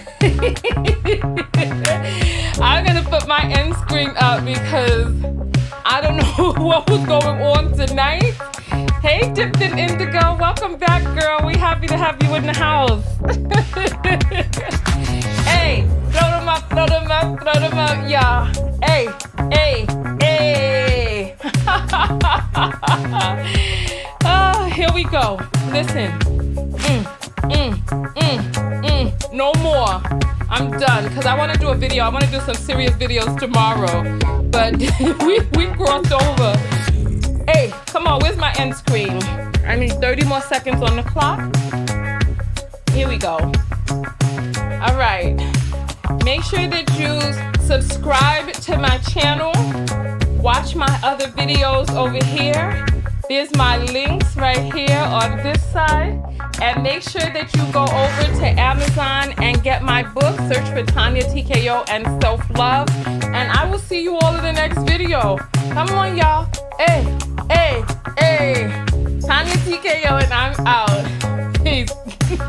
I'm gonna put my end screen up because I don't know what was going on tonight. Hey, Dipped in Indigo, welcome back, girl. We happy to have you in the house. Hey, throw them up, y'all. Hey. Oh, here we go. Listen. No more. I'm done because I want to do a video. I want to do some serious videos tomorrow. But we crossed over. Hey, come on, where's my end screen? I need 30 more seconds on the clock. Here we go. All right. Make sure that you subscribe to my channel. Watch my other videos over here. There's my links right here on this side. And make sure that you go over to Amazon and get my book. Search for Tanya TKO and Self-Love. And I will see you all in the next video. Come on, y'all. Hey. Tanya TKO and I'm out. Peace.